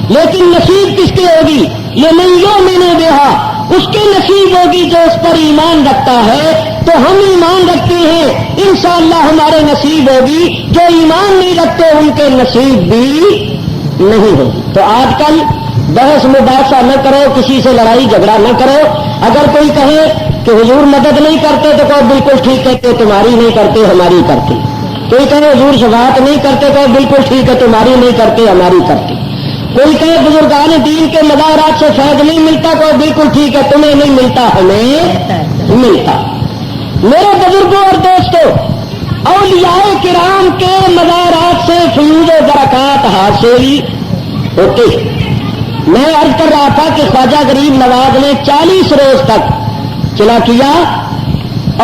لیکن نصیب کس کے ہوگی؟ یہ نہیں میں نے دیہا، اس کے نصیب ہوگی جو اس پر ایمان رکھتا ہے. تو ہم ایمان رکھتے ہیں، انشاءاللہ ہمارے نصیب ہوگی، جو ایمان نہیں رکھتے ان کے نصیب بھی نہیں ہوگی. تو آج کل بحث مباحثہ نہ کرو، کسی سے لڑائی جھگڑا نہ کرو. اگر کوئی کہے کہ حضور مدد نہیں کرتے تو کہو بالکل ٹھیک کہتے، تمہاری نہیں کرتے ہماری کرتے. کوئی کہے حضور شفاعت نہیں کرتے کہو بالکل ٹھیک ہے، تمہاری نہیں کرتے ہماری کرتے. کوئی کہے بزرگان دین کے مزارات سے فیض نہیں ملتا کہو بالکل ٹھیک ہے، تمہیں نہیں ملتا ہمیں ملتا. میرے بزرگوں اور دوستوں، اولیاء کرام کے مزارات سے فیوز و برکات حاصل ہوتے. میں عرض کر رہا تھا کہ خواجہ غریب نواز نے 40 روز تک چلا کیا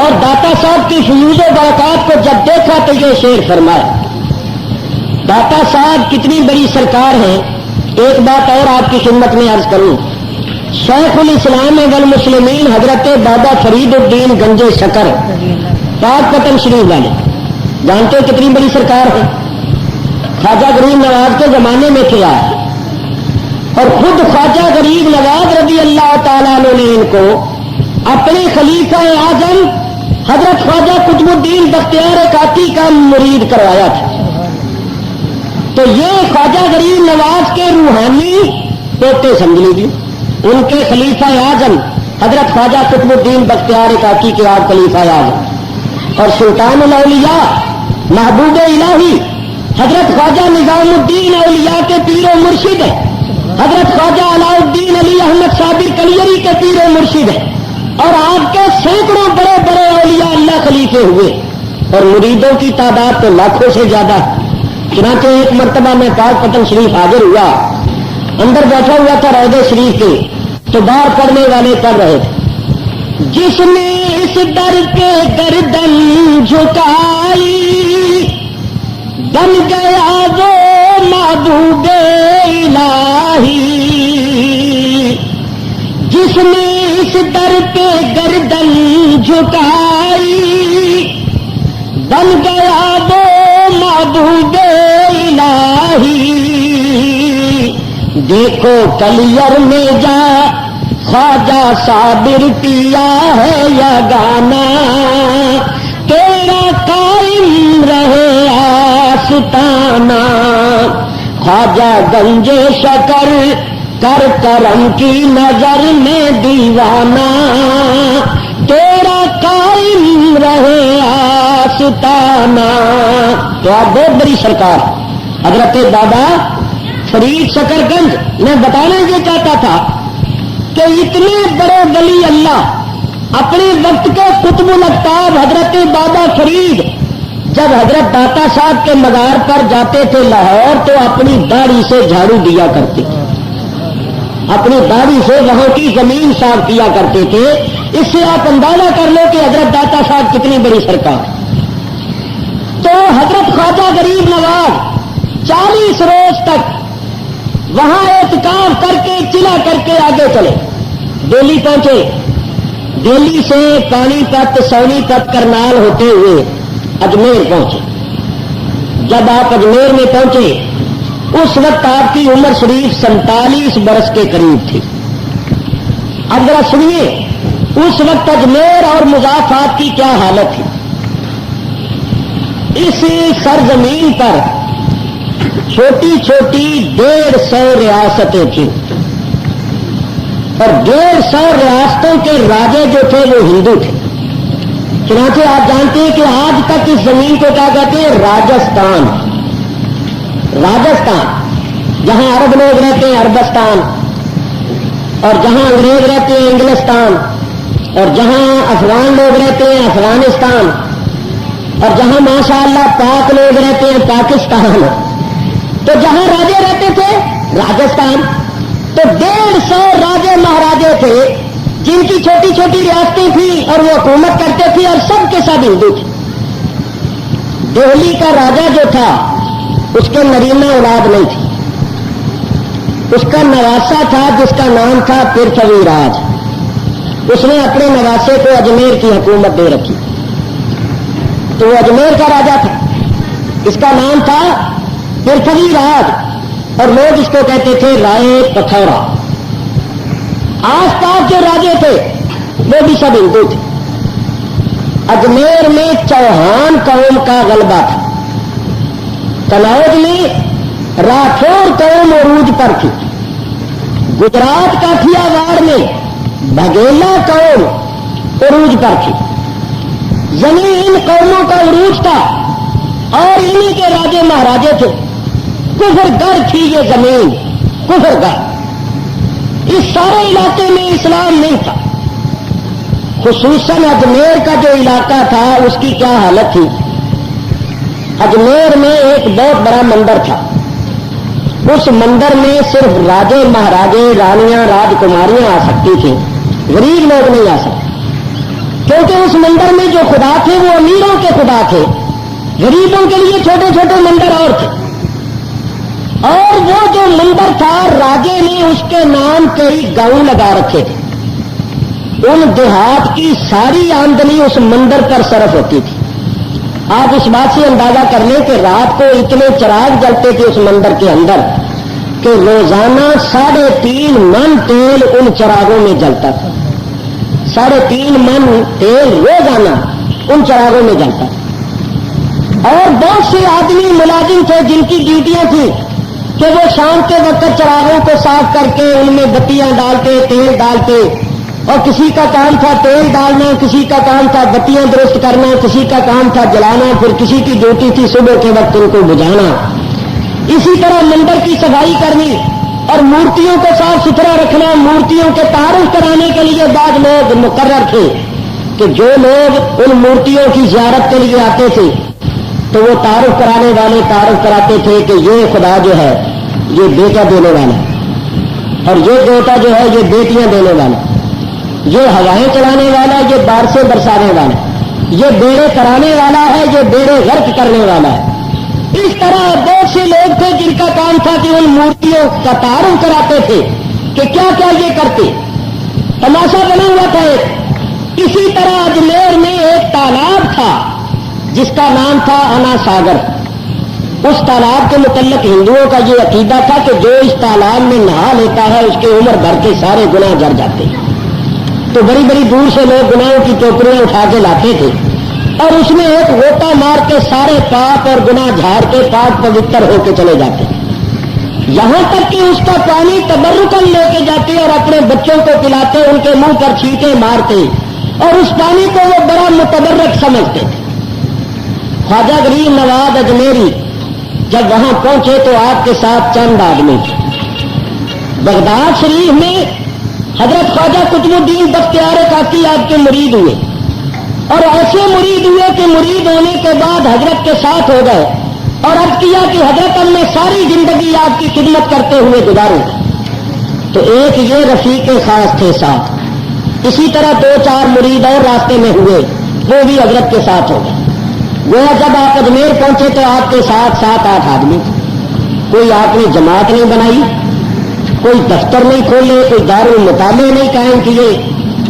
اور داتا صاحب کی فیوز و برکات کو جب دیکھا تو یہ شعر فرمایا. داتا صاحب کتنی بڑی سرکار ہیں. ایک بات اور آپ کی خدمت میں عرض کروں، شیخ الاسلام والمسلمین حضرت بابا فرید الدین گنجے شکر پاک پتن شریف والے جانتے ہو کتنی بڑی سرکار ہے. خواجہ غریب نواز کے زمانے میں کیا ہے اور خود خواجہ غریب نواز رضی اللہ تعالیٰ عنہ نے ان کو اپنے خلیفہ اعظم حضرت خواجہ قطب الدین بختیار کاکی کا مرید کروایا تھا. تو یہ خواجہ غریب نواز کے روحانی پوتے سمجھ لیجیے، ان کے خلیفہ اعظم حضرت خواجہ قطب الدین بختیار کاکی کے آپ خلیفہ اعظم، اور سلطان الاولیاء محبوب الہی حضرت خواجہ نظام الدین اولیاء کے پیر و مرشد ہے، حضرت خواجہ علاء الدین علی احمد صابر کلیری کے پیر و مرشد ہے، اور آپ کے سینکڑوں بڑے بڑے اولیاء اللہ خلیفے ہوئے اور مریدوں کی تعداد تو لاکھوں سے زیادہ. چنانچہ ایک مرتبہ میں پاک پتن شریف حاضر ہوا، اندر بیٹھا ہوا تھا روضہ شریف کے، تو باہر پڑھنے والے پڑھ رہے تھے، جس نے اس در کے گردن جھکائی بن گیا وہ محبوب الہی. جس نے اس در پہ گردن جھکائی بن گیا وہ محبوب الہی. دیکھو کلیر میں جا خواجہ صابر پیا ہے یا گانا، تیرا قائم رہے آستانہ. خواجہ گنجے شکر کر کرم کی نظر میں دیوانہ، تیرا قائم رہے آستانہ. تو آپ بہت بڑی سرکار حضرت بابا فرید شکر گنج میں بتانا یہ چاہتا تھا کہ اتنے بڑے ولی اللہ اپنے وقت کے قطب الاقطاب حضرت بابا فرید جب حضرت داتا صاحب کے مزار پر جاتے تھے لاہور تو اپنی داڑھی سے جھاڑو دیا کرتے تھے، اپنی داڑھی سے وہاں کی زمین صاف کیا کرتے تھے. اس سے آپ اندازہ کر لو کہ حضرت داتا صاحب کتنی بڑی سرکار. تو حضرت خواجہ غریب نواز 40 روز تک وہاں اعتکاف کر کے چلا کر کے آگے چلے، دہلی پہنچے. دہلی سے پانی پت سونی پت کرنال ہوتے ہوئے اجمیر پہنچے. جب آپ اجمیر میں پہنچے اس وقت آپ کی عمر شریف 47 برس کے قریب تھی. اب ذرا سنیے اس وقت اجمیر اور مضافات کی کیا حالت تھی. اس سرزمین پر چھوٹی چھوٹی 150 ریاستیں تھیں اور 150 ریاستوں کے راجے جو تھے وہ ہندو تھے. چنانچہ آپ جانتے ہیں کہ آج تک اس زمین کو کیا کہتے ہیں؟ راجستھان. راجستھان جہاں عرب لوگ رہتے ہیں عربستان، اور جہاں انگریز رہتے ہیں انگلستان، اور جہاں افغان لوگ رہتے ہیں افغانستان، اور جہاں ماشاء اللہ پاک لوگ رہتے ہیں پاکستان. تو جہاں راجے رہتے تھے راجستھان. تو 150 راجے مہاراجے تھے جن کی چھوٹی چھوٹی ریاستیں تھیں اور وہ حکومت کرتے تھے اور سب کے سب ہندو تھے. دہلی کا راجا جو تھا اس کے نرینہ اولاد نہیں تھی. اس کا نواسا تھا جس کا نام تھا پرتھوی راج. اس نے اپنے نواسے کو اجمیر کی حکومت دے رکھی. تو وہ اجمیر کا راجا تھا، اس کا نام تھا پرتھوی راج، اور لوگ اس کو کہتے تھے رائے پتھورا. آس پاس جو راجے تھے وہ بھی سب ہندو تھے. اجمیر میں چوہان قوم کا غلبہ تھا. کنوج میں راٹھور قوم عروج پر تھی. گجرات کاٹھیا واڑ میں بگیلا قوم عروج پر تھی. زمین ان قوموں کا عروج تھا اور انہی کے راجے مہاراجے تھے. کفر گر تھی یہ زمین، کفر گر. اس سارے علاقے میں اسلام نہیں تھا. خصوصاً اجمیر کا جو علاقہ تھا اس کی کیا حالت تھی. اجمیر میں ایک بہت بڑا مندر تھا. اس مندر میں صرف راجے مہاراجے رانیاں راجکماریاں آ سکتی تھیں، غریب لوگ نہیں آ سکتے. کیونکہ اس مندر میں جو خدا تھے وہ امیروں کے خدا تھے، غریبوں کے لیے چھوٹے چھوٹے مندر اور تھے. اور وہ جو مندر تھا راجے نے اس کے نام کئی گاؤں لگا رکھے تھے. ان دیہات کی ساری آمدنی اس مندر پر صرف ہوتی تھی. آپ اس بات سے اندازہ کر لیں کہ رات کو اتنے چراغ جلتے تھے اس مندر کے اندر کہ روزانہ 3.5 من تیل ان چراغوں میں جلتا تھا. 3.5 من تیل روزانہ ان چراغوں میں جلتا تھا. اور بہت سے آدمی ملازم تھے جن کی ڈیوٹیاں تھیں کہ وہ شام کے وقت چراغوں کو صاف کر کے ان میں بتیاں ڈالتے، تیل ڈالتے. اور کسی کا کام تھا تیل ڈالنا، کسی کا کام تھا بتیاں درست کرنا، کسی کا کام تھا جلانا، پھر کسی کی ڈیوٹی تھی صبح کے وقت ان کو بجھانا. اسی طرح مندر کی صفائی کرنی اور مورتیوں کو صاف ستھرا رکھنا. مورتیوں کے تعارف کرانے کے لیے بعض لوگ مقرر تھے کہ جو لوگ ان مورتیوں کی زیارت کے لیے آتے تھے تو وہ تعارف کرانے والے تعارف کراتے تھے کہ یہ خدا جو ہے یہ بیٹا دینے والا ہے، اور یہ بیٹا جو ہے یہ بیٹیاں دینے والا، یہ ہوائیں چلانے والا، یہ بارشیں برسانے والا، یہ بیڑے کرانے والا ہے، یہ بیڑے غرق کرنے والا ہے. اس طرح بہت سے لوگ تھے جن کا کام تھا کہ ان مورتیوں کا تعارف کراتے تھے کہ کیا کیا یہ کرتے. تماشا بنا ہوا تھا. اسی طرح اجمیر میں ایک تالاب تھا جس کا نام تھا انا ساگر. اس تالاب کے متعلق ہندوؤں کا یہ عقیدہ تھا کہ جو اس تالاب میں نہا لیتا ہے اس کے عمر بھر کے سارے گناہ جڑ جاتے ہیں. تو بڑی بڑی دور سے لوگ گناہوں کی ٹوکریاں اٹھا کے لاتے تھے اور اس میں ایک غوطہ مار کے سارے پاپ اور گناہ جھاڑ کے پاک پوتر ہو کے چلے جاتے. یہاں تک کہ اس کا پانی تبرکن لے کے جاتے اور اپنے بچوں کو پلاتے، ان کے منہ پر چھینٹے مارتے اور اس پانی کو وہ بڑا متبرک سمجھتے تھے. خواجہ غریب نواز اجمیری جب وہاں پہنچے تو آپ کے ساتھ چند آدمی تھے. بغداد شریف میں حضرت خواجہ قطب الدین بختیار کاکی آپ کے مرید ہوئے اور ایسے مرید ہوئے کہ مرید ہونے کے بعد حضرت کے ساتھ ہو گئے اور عرض کیا کہ حضرت ہم نے ساری زندگی آپ کی خدمت کرتے ہوئے گزاروں. تو ایک یہ رفیق خاص تھے ساتھ. اسی طرح 2-4 مرید اور راستے میں ہوئے، وہ بھی حضرت کے ساتھ ہو گئے. وہ جب آپ اجمیر پہنچے تو آپ کے ساتھ 7-8 آدمی. کوئی آپ نے جماعت نہیں بنائی، کوئی دفتر نہیں کھولے، کوئی دارالمطالعے نہیں قائم کیے،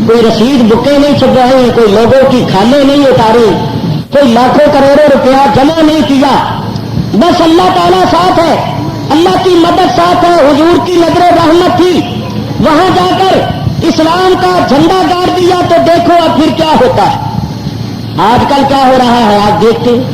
کوئی رسید بکیں نہیں چھپوائی، کوئی لوگوں کی کھالیں نہیں اتاری، کوئی لاکھوں کروڑوں روپیہ جمع نہیں کیا. بس اللہ تعالیٰ ساتھ ہے، اللہ کی مدد ساتھ ہے، حضور کی نظر رحمت تھی. وہاں جا کر اسلام کا جھنڈا گاڑ دیا تو دیکھو اب پھر کیا ہوتا ہے. آج کل کیا ہو رہا ہے آپ دیکھتے ہیں.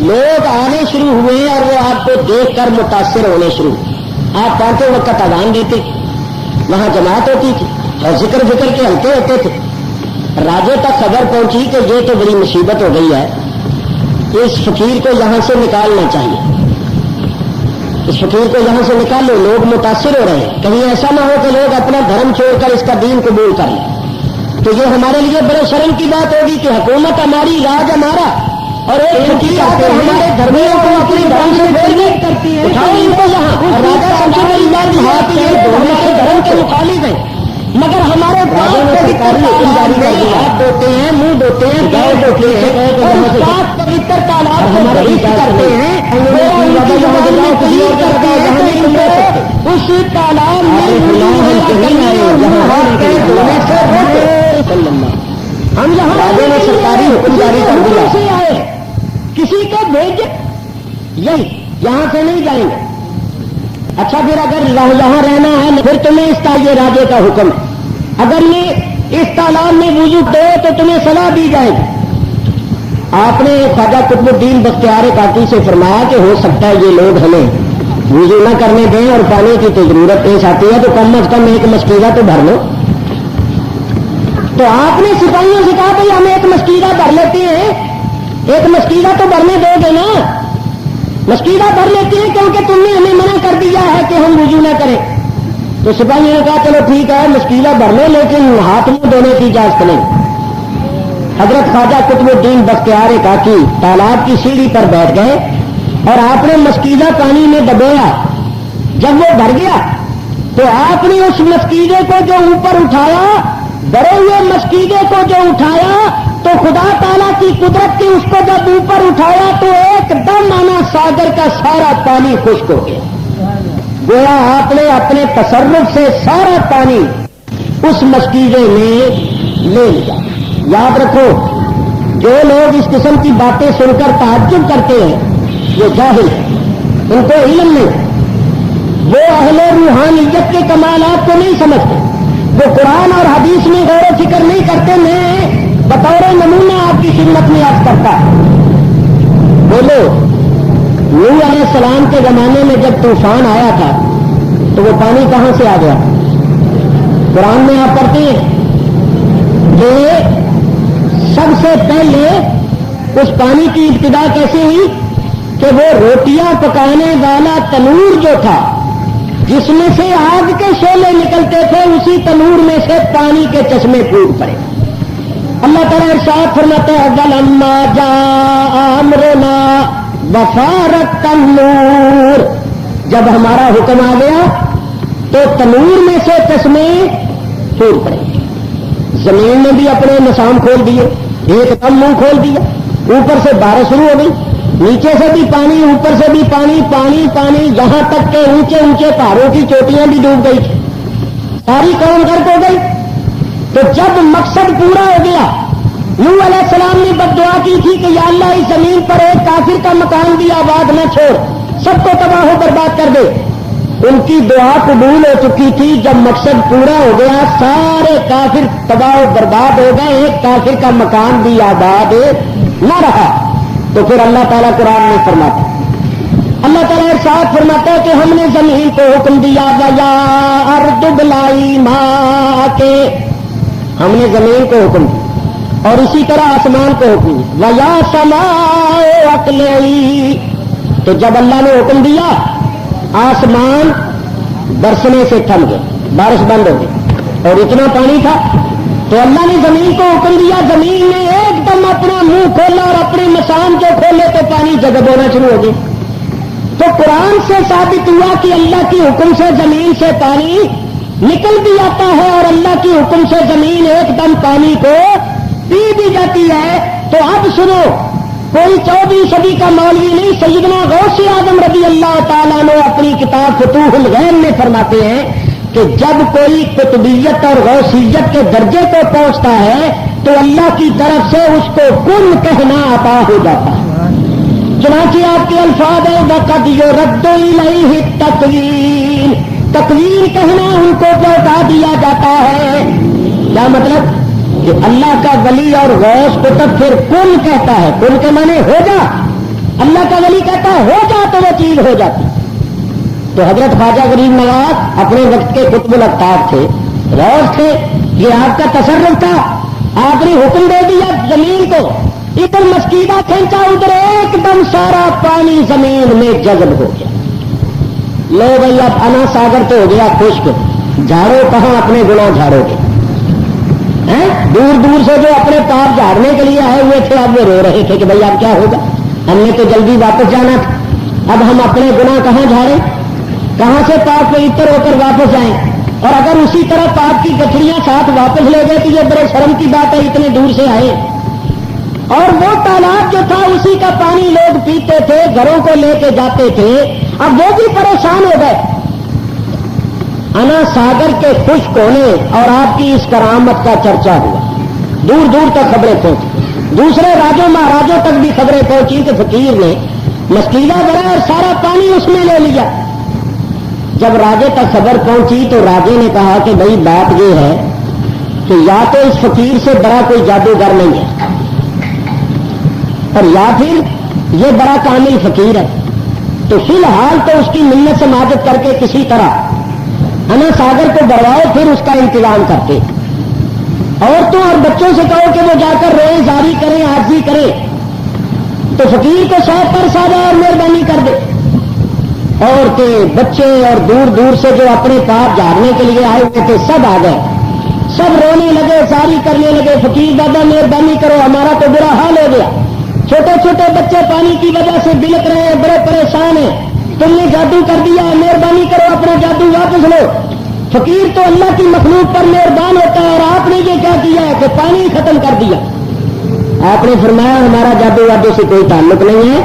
لوگ آنے شروع ہوئے اور وہ آپ کو دیکھ کر متاثر ہونے شروع. آپ پانچوں وقت اذان دیتے، وہاں جماعت ہوتی تھی اور ذکر کے ہلکے ہوتے تھے. راجے تک خبر پہنچی کہ یہ تو بڑی مصیبت ہو گئی ہے، اس فقیر کو یہاں سے نکالنا چاہیے، اس فقیر کو یہاں سے نکالو. لوگ متاثر ہو رہے ہیں، کہیں ایسا نہ ہو کہ لوگ اپنا دھرم چھوڑ کر اس کا دین قبول کر لیں. تو یہ ہمارے لیے بڑے شرم کی بات ہوگی کہ حکومت ہماری، راج ہمارا، اور ایک فقیر آ کر ہمارے دھرمیوں کو اپنی دھرم سے بےغیر کرتی ہے. اٹھاؤ ان کو یہاں. اور راجا سب سے بڑی بات یہ ہے کہ یہ ہمارے دھرم کے مخالف ہیں، مگر ہمارے ہاتھ دھوتے ہیں، منہ دھوتے ہیں، پیر دھوتے ہیں، اور پوتر تالاب کو درست کرتے ہیں. اس تالاب میں ہم یہاں راجے نے سرکاری حکم جاری کر دیا سے آئے، کسی کو بھیج یہی یہاں سے نہیں جائیں گے. اچھا پھر اگر یہاں رہنا ہے پھر تمہیں اس کا یہ راجے کا حکم ہے. اگر یہ اس تالاب میں وضو دو تو تمہیں سزا دی جائے گی. آپ نے خواجہ قطب الدین بختیار کاکی سے فرمایا کہ ہو سکتا ہے یہ لوگ ہمیں وضو نہ کرنے دیں اور پانی کی تو ضرورت پیش آتی ہے تو کم از کم ایک مسکیزہ تو بھر لو. تو آپ نے سپاہیوں سے کہا کہ ہم ایک مسکیزہ بھر لیتے ہیں. ایک مسکیزہ تو بھرنے دو گے نا؟ مسکیزہ بھر لیتے ہیں کیونکہ تم نے ہمیں منع کر دیا ہے کہ ہم وضو نہ کریں. تو سپاہیوں نے کہا چلو ٹھیک ہے مسکیزہ بھر لو لیکن ہاتھ منہ دھونے کی اجازت نہیں. حضرت خواجہ قطب الدین بختیار کاکی تالاب کی سیڑھی پر بیٹھ گئے اور آپ نے مسکیزہ پانی میں ڈبویا. جب وہ بھر گیا تو آپ نے اس مسکیزے کو جو اوپر اٹھایا، بڑے ہوئے مسکیزے کو جو اٹھایا تو خدا تعالیٰ کی قدرت کی اس کو جب اوپر اٹھایا تو ایک دم آنا ساگر کا سارا پانی خشک ہو گیا. گویا آپ نے اپنے تصرف سے سارا پانی اس مسکیزے میں لے لیا. یاد رکھو جو لوگ اس قسم کی باتیں سن کر تعجب کرتے ہیں یہ جاہل ہیں، ان کو علم نہیں. وہ اہل روحانیت کے کمالات کو نہیں سمجھتے، وہ قرآن اور حدیث میں غور و فکر نہیں کرتے. میں بطور نمونہ آپ کی خدمت میں عرض کرتا بولو نوح علیہ السلام کے زمانے میں جب طوفان آیا تھا تو وہ پانی کہاں سے آ گیا؟ قرآن میں آپ پڑھتے ہیں کہ سب سے پہلے اس پانی کی ابتدا کیسے ہوئی کہ وہ روٹیاں پکانے والا تنور جو تھا جس میں سے آگ کے شعلے نکلتے تھے اسی تنور میں سے پانی کے چشمے پھوٹ پڑے. اللہ تعالیٰ ارشاد فرماتا ہے وَلَمَّا جَاءَ أَمْرُنَا وَفَارَتِ النُّورُ، جب ہمارا حکم آ گیا تو تنور میں سے چشمے پھوٹ پڑے. زمین نے بھی اپنے نشان کھول دیے، ایک دم منہ کھول دیا، اوپر سے بارش شروع ہو گئی، نیچے سے بھی پانی، اوپر سے بھی پانی، پانی پانی، یہاں تک کہ اونچے اونچے پہاڑوں کی چوٹیاں بھی ڈوب گئی تھی، ساری قوم غرق ہو گئی. تو جب مقصد پورا ہو گیا نوح علیہ السلام نے بد دعا کی تھی کہ یا اللہ اس زمین پر ایک کافر کا مکان بھی آباد نہ چھوڑ، سب کو تباہ و برباد کر دے. ان کی دعا قبول ہو چکی تھی. جب مقصد پورا ہو گیا سارے کافر تباہ و برباد ہو گئے، ایک کافر کا مکان بھی آباد نہ رہا. تو پھر اللہ تعالیٰ قرآن میں فرماتا، اللہ تعالیٰ ارشاد فرماتا ہے کہ ہم نے زمین کو حکم دیا وَيَا أَرْضُ ابْلَعِي مَاءَكِ، ہم نے زمین کو حکم دیا اور اسی طرح آسمان کو حکم دیا وَيَا سَمَاءُ أَقْلِعِي. تو جب اللہ نے حکم دیا آسمان برسنے سے تھم گئے، بارش بند ہو گئی اور اتنا پانی تھا تو اللہ نے زمین کو حکم دیا، زمین نے ایک دم اپنا منہ کھولا اور اپنے مسان جو کھولے تو پانی جذب ہونا شروع ہو گیا. تو قرآن سے ثابت ہوا کہ اللہ کی حکم سے زمین سے پانی نکل بھی آتا ہے اور اللہ کی حکم سے زمین ایک دم پانی کو پی بھی جاتی ہے. تو اب سنو، کوئی 14ویں صدی کا مولوی نہیں، سیدنا غوث اعظم رضی اللہ تعالیٰ نے اپنی کتاب فتوح الغیب میں فرماتے ہیں کہ جب کوئی قطبیت اور غوثیت کے درجے کو پہنچتا ہے تو اللہ کی طرف سے اس کو کن کہنا عطا ہو جاتا ہے. چنانچہ آپ کے الفاظ ہیں وَقَدْ يُرَدُّ إِلَيْهِ التَّقْوِيلُ، تقویر کہنا ان کو لوٹا دیا جاتا ہے. کیا مطلب کہ اللہ کا ولی اور غوث قطب پھر کن کہتا ہے، کن کے معنی ہو جا، اللہ کا ولی کہتا ہے ہو جا تو وہ چیز ہو جاتی. تو حضرت خواجہ غریب نواز اپنے وقت کے قطب الاقطاب تھے, روز تھے, یہ آپ کا تصرف تھا. آپ نے حکم دے دیا زمین کو, ادھر مسکیدہ کھینچا, ادھر ایک دم سارا پانی زمین میں جذب ہو گیا. لو بھائی اب انا ساگر تو ہو گیا خشک, جھاڑو کہاں اپنے گناہ جھاڑو گے؟ دور دور سے جو اپنے پاپ جھاڑنے کے لیے آئے ہوئے تھے اب وہ رو رہے تھے کہ بھائی اب کیا ہوگا, ہم نے تو جلدی واپس جانا تھا, اب ہم اپنے گناہ کہاں جھاڑیں, کہاں سے پاپ کو اتر ہو کر واپس جائیں. اور اگر اسی طرح پاپ کی گٹھڑیاں ساتھ واپس لے گئے تو یہ بڑے شرم کی بات ہے, اتنے دور سے آئے. اور وہ تالاب جو تھا اسی کا پانی لوگ پیتے تھے, گھروں کو لے کے جاتے تھے, اب وہ بھی پریشان ہو گئے. انا ساگر کے خشک ہونے اور آپ کی اس کرامت کا چرچا ہوا, دور دور تک خبریں پہنچی, دوسرے راجوں مہاراجوں تک بھی خبریں پہنچی کہ فقیر نے مسکیلا بڑا اور سارا پانی اس میں لے لیا. جب راجے تک خبر پہنچی تو راجے نے کہا کہ بھائی بات یہ ہے کہ یا تو اس فقیر سے بڑا کوئی جادوگر نہیں ہے اور یا پھر یہ بڑا کامل فقیر ہے, تو فی الحال تو اس کی منت سماجت کر کے کسی طرح انا ساگر کو بڑھواؤ, پھر اس کا انتظام کرتے. عورتوں اور بچوں سے کہو کہ وہ جا کر روئیں, زاری کریں, عاجزی کریں, تو فقیر کو شاید ترس آ جائے اور مہربانی کر دے. عورتیں, بچے اور دور دور سے جو اپنے پاپ جھاڑنے کے لیے آئے ہوئے تھے سب آ گئے, سب رونے لگے, زاری کرنے لگے, فقیر بابا مہربانی کرو, ہمارا تو برا حال ہو گیا. چھوٹے چھوٹے بچے پانی کی وجہ سے بلک رہے ہیں, بڑے پریشان ہیں, تم نے جادو کر دیا, مہربانی کرو اپنا جادو واپس لو. فقیر تو اللہ کی مخلوق پر مہربان ہوتا ہے, اور آپ نے یہ کیا کیا ہے کہ پانی ختم کر دیا. آپ نے فرمایا ہمارا جادو وادو سے کوئی تعلق نہیں ہے,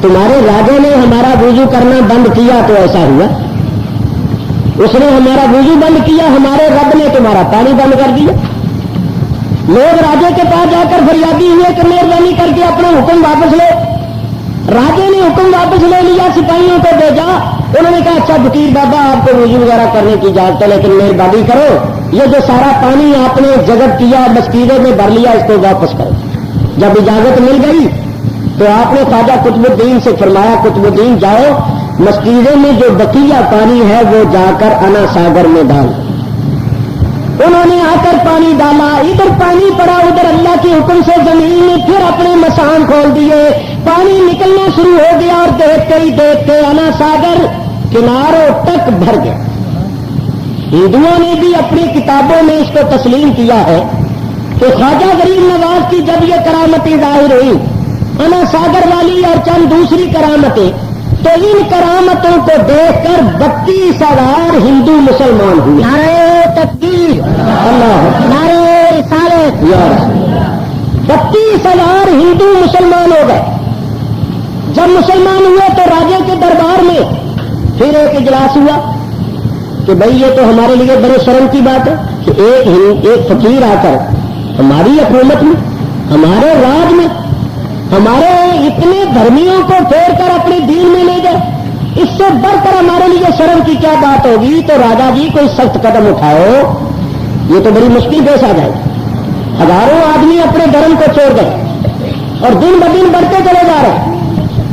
تمہارے راجے نے ہمارا وضو کرنا بند کیا تو ایسا ہوا, اس نے ہمارا وضو بند کیا, ہمارے رب نے تمہارا پانی بند کر دیا. لوگ راجے کے پاس جا کر فریادی ہوئے کہ مہربانی کر کے اپنا حکم واپس لو. راجے نے حکم واپس لے لیا, سپاہیوں کو بھیجا, انہوں نے کہا اچھا فقیر بابا آپ کو وضو وغیرہ کرنے کی اجازت ہے, لیکن مہربانی کرو یہ جو سارا پانی آپ نے جگت کیا مسکیدے میں بھر لیا, اس کو واپس کرو. جب اجازت مل گئی تو آپ نے خواجہ قطب الدین سے فرمایا قطب الدین جاؤ, مسکیدے میں جو بقیہ پانی ہے وہ جا کر انا ساگر میں ڈال. انہوں نے آ کر پانی ڈالا, ادھر پانی پڑا, ادھر اللہ کے حکم سے زمین نے پھر اپنے مسان کھول دیے, پانی نکلنا شروع ہو گیا, اور دیکھتے ہی دیکھتے انا ساگر کناروں تک بھر گیا. ہندوؤں نے بھی اپنی کتابوں میں اس کو تسلیم کیا ہے کہ خواجہ غریب نواز کی جب یہ کرامتیں ظاہر ہوئی, انا ساگر والی اور چند دوسری کرامتیں, تو ان کرامتوں کو دیکھ کر 32,000 ہندو مسلمان ہوئے. نعرہ تکبیر, اللہ, نعرہ رسالت, 32,000 ہندو مسلمان ہو گئے. جب مسلمان ہوئے تو راجے کے دربار میں پھر ایک اجلاس ہوا کہ بھئی یہ تو ہمارے لیے بڑے شرم کی بات ہے کہ ایک فقیر آ کر ہماری حکومت میں, ہمارے راج میں, ہمارے اتنے دھرمیوں کو پھیر کر اپنے دین میں لے گئے, اس سے بڑھ کر ہمارے لیے شرم کی کیا بات ہوگی. تو راجا جی کوئی سخت قدم اٹھاؤ, یہ تو بڑی مشکل پیش آ جائے. ہزاروں آدمی اپنے دھرم کو چھوڑ گئے اور دن بدن بڑھتے چلے جا رہے,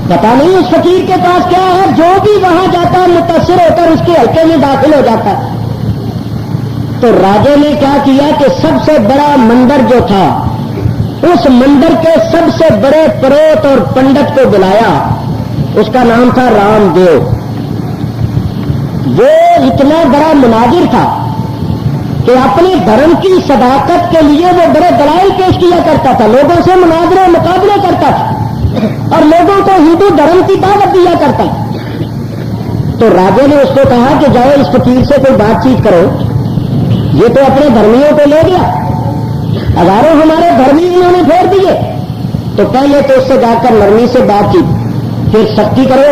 پتا نہیں اس فقیر کے پاس کیا ہے, جو بھی وہاں جاتا ہے متاثر ہو کر اس کے حلقے میں داخل ہو جاتا ہے. تو راجے نے کیا کیا کہ سب سے بڑا مندر جو تھا اس مندر کے سب سے بڑے پروت اور پنڈت کو بلایا, اس کا نام تھا رام دیو. وہ اتنا بڑا مناظر تھا کہ اپنے دھرم کی صداقت کے لیے وہ بڑے دلائل پیش کیا کرتا تھا, لوگوں سے مناظرے مقابلے کرتا تھا اور لوگوں کو ہندو دھرم کی دعوت دیا کرتا. تو راجے نے اس کو کہا کہ جاؤ اس فقیر سے کوئی بات چیت کرو, یہ تو اپنے دھرمیوں کو لے گیا, ہزاروں ہمارے دھرمی انہوں نے پھیر دیے. تو پہلے تو اس سے جا کر نرمی سے بات چیت, پھر سختی کرو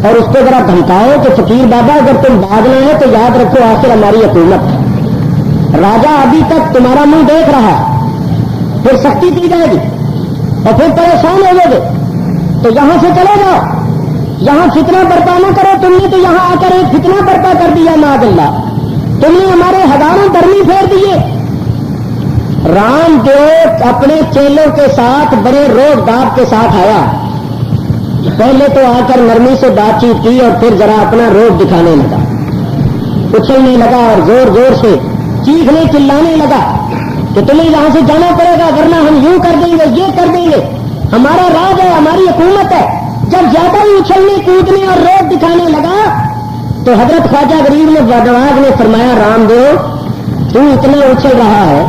اور اس کو ذرا دھمکاؤ کہ فقیر بابا اگر تم بھاگنا ہے تو یاد رکھو آخر ہماری حکومت, راجا ابھی تک تمہارا منہ دیکھ رہا ہے, پھر سختی کی جائے گی اور پھر پریشان ہو گے. تو یہاں سے چلے جاؤ, یہاں فتنہ برپا نہ کرو. تم نے تو یہاں آ کر ایک فتنہ برپا کر دیا, معاذ اللہ, تم نے ہمارے ہزاروں دھرمی پھیر دیے. رام دیو اپنے چیلوں کے ساتھ بڑے روب داب کے ساتھ آیا پہلے تو آ کر نرمی سے بات چیت کی اور پھر ذرا اپنا روپ دکھانے لگا، اچھلنے لگا اور زور زور سے چیخنے چلانے لگا کہ تمہیں یہاں سے جانا پڑے گا ورنہ ہم یوں کر دیں گے، یہ کر دیں گے، ہمارا راج ہے، ہماری حکومت ہے۔ جب زیادہ ہی اچھلنے کودنے اور روپ دکھانے لگا تو حضرت خواجہ غریب نواز نے فرمایا رام دیو تو اتنا اچھل رہا ہے،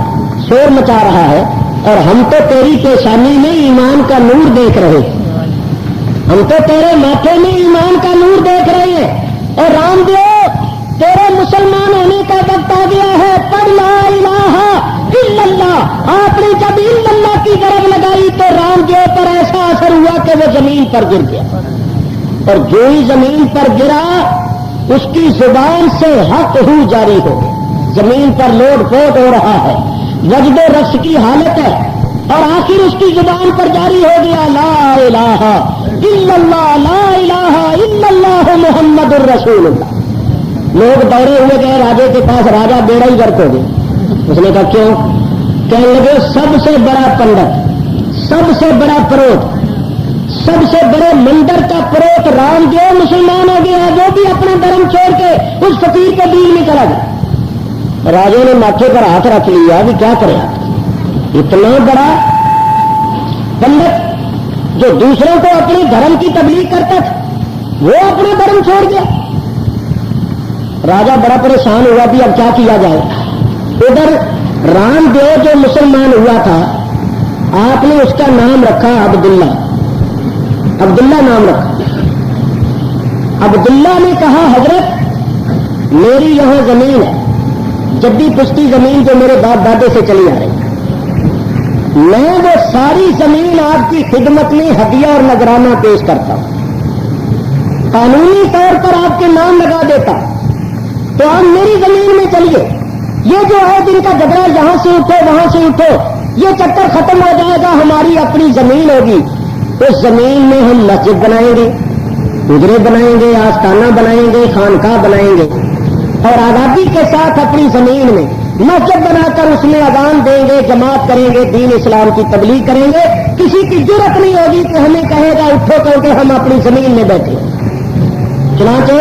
شور مچا رہا ہے، اور ہم تو تیری پیشانی میں ایمان کا نور دیکھ رہے ہیں، ہم تو تیرے ماتھے میں ایمان کا نور دیکھ رہے ہیں، اور رام دیو تیرے مسلمان ہونے کا وقت آ گیا ہے، پڑھ لا الہ الا اللہ۔ آپ نے جب الا اللہ کی ضرب لگائی تو رام دیو پر ایسا اثر ہوا کہ وہ زمین پر گر گیا، اور جو ہی زمین پر گرا اس کی زبان سے حق ہو جاری ہو گیا، زمین پر لوٹ پوٹ ہو رہا ہے، وجد و رقص کی حالت ہے، اور آخر اس کی زبان پر جاری ہو گیا لا الہ الا اللہ، لا الہ الا اللہ محمد الرسول اللہ۔ لوگ دوڑے ہوئے گئے راجے کے پاس، راجا بیڑا ہی غرق ہو گیا۔ اس نے کہا کیوں؟ کہنے لگے سب سے بڑا پنڈت، سب سے بڑا پروت، سب سے بڑے مندر کا پروت رام دیو مسلمان ہو گیا، وہ بھی اپنا دھرم چھوڑ کے اس فقیر کے دین میں چلا گیا۔ راجے نے ماتھے پر ہاتھ رکھ لیا کہ کیا کرے، اتنا بڑا پنڈت جو دوسروں کو اپنے دھرم کی تبلیغ کرتا تھا وہ اپنا دھرم چھوڑ گیا۔ راجا بڑا پریشان ہوا بھی اب کیا کیا جائے۔ ادھر رام دیو جو مسلمان ہوا تھا آپ نے اس کا نام رکھا عبداللہ، عبداللہ نام رکھا۔ عبداللہ نے کہا حضرت میری یہاں زمین ہے، جدی پشتی زمین جو میرے باپ دادے سے چلی آ رہی ہے، میں وہ ساری زمین آپ کی خدمت میں ہدیہ اور نذرانہ پیش کرتا ہوں، قانونی طور پر آپ کے نام لگا دیتا، تو آپ میری زمین میں چلیے، یہ جو ہے جن کا جھگڑا یہاں سے اٹھو وہاں سے اٹھو یہ چکر ختم ہو جائے گا، ہماری اپنی زمین ہوگی، اس زمین میں ہم مسجد بنائیں گے، حجرے بنائیں گے، آستانہ بنائیں گے، خانقاہ بنائیں گے، اور آزادی کے ساتھ اپنی زمین میں مسجد بنا کر اس میں اذان دیں گے، جماعت کریں گے، دین اسلام کی تبلیغ کریں گے، کسی کی جرأت نہیں ہوگی کہ ہمیں کہے گا اٹھو کیونکہ ہم اپنی زمین میں بیٹھے ہیں۔ چنانچہ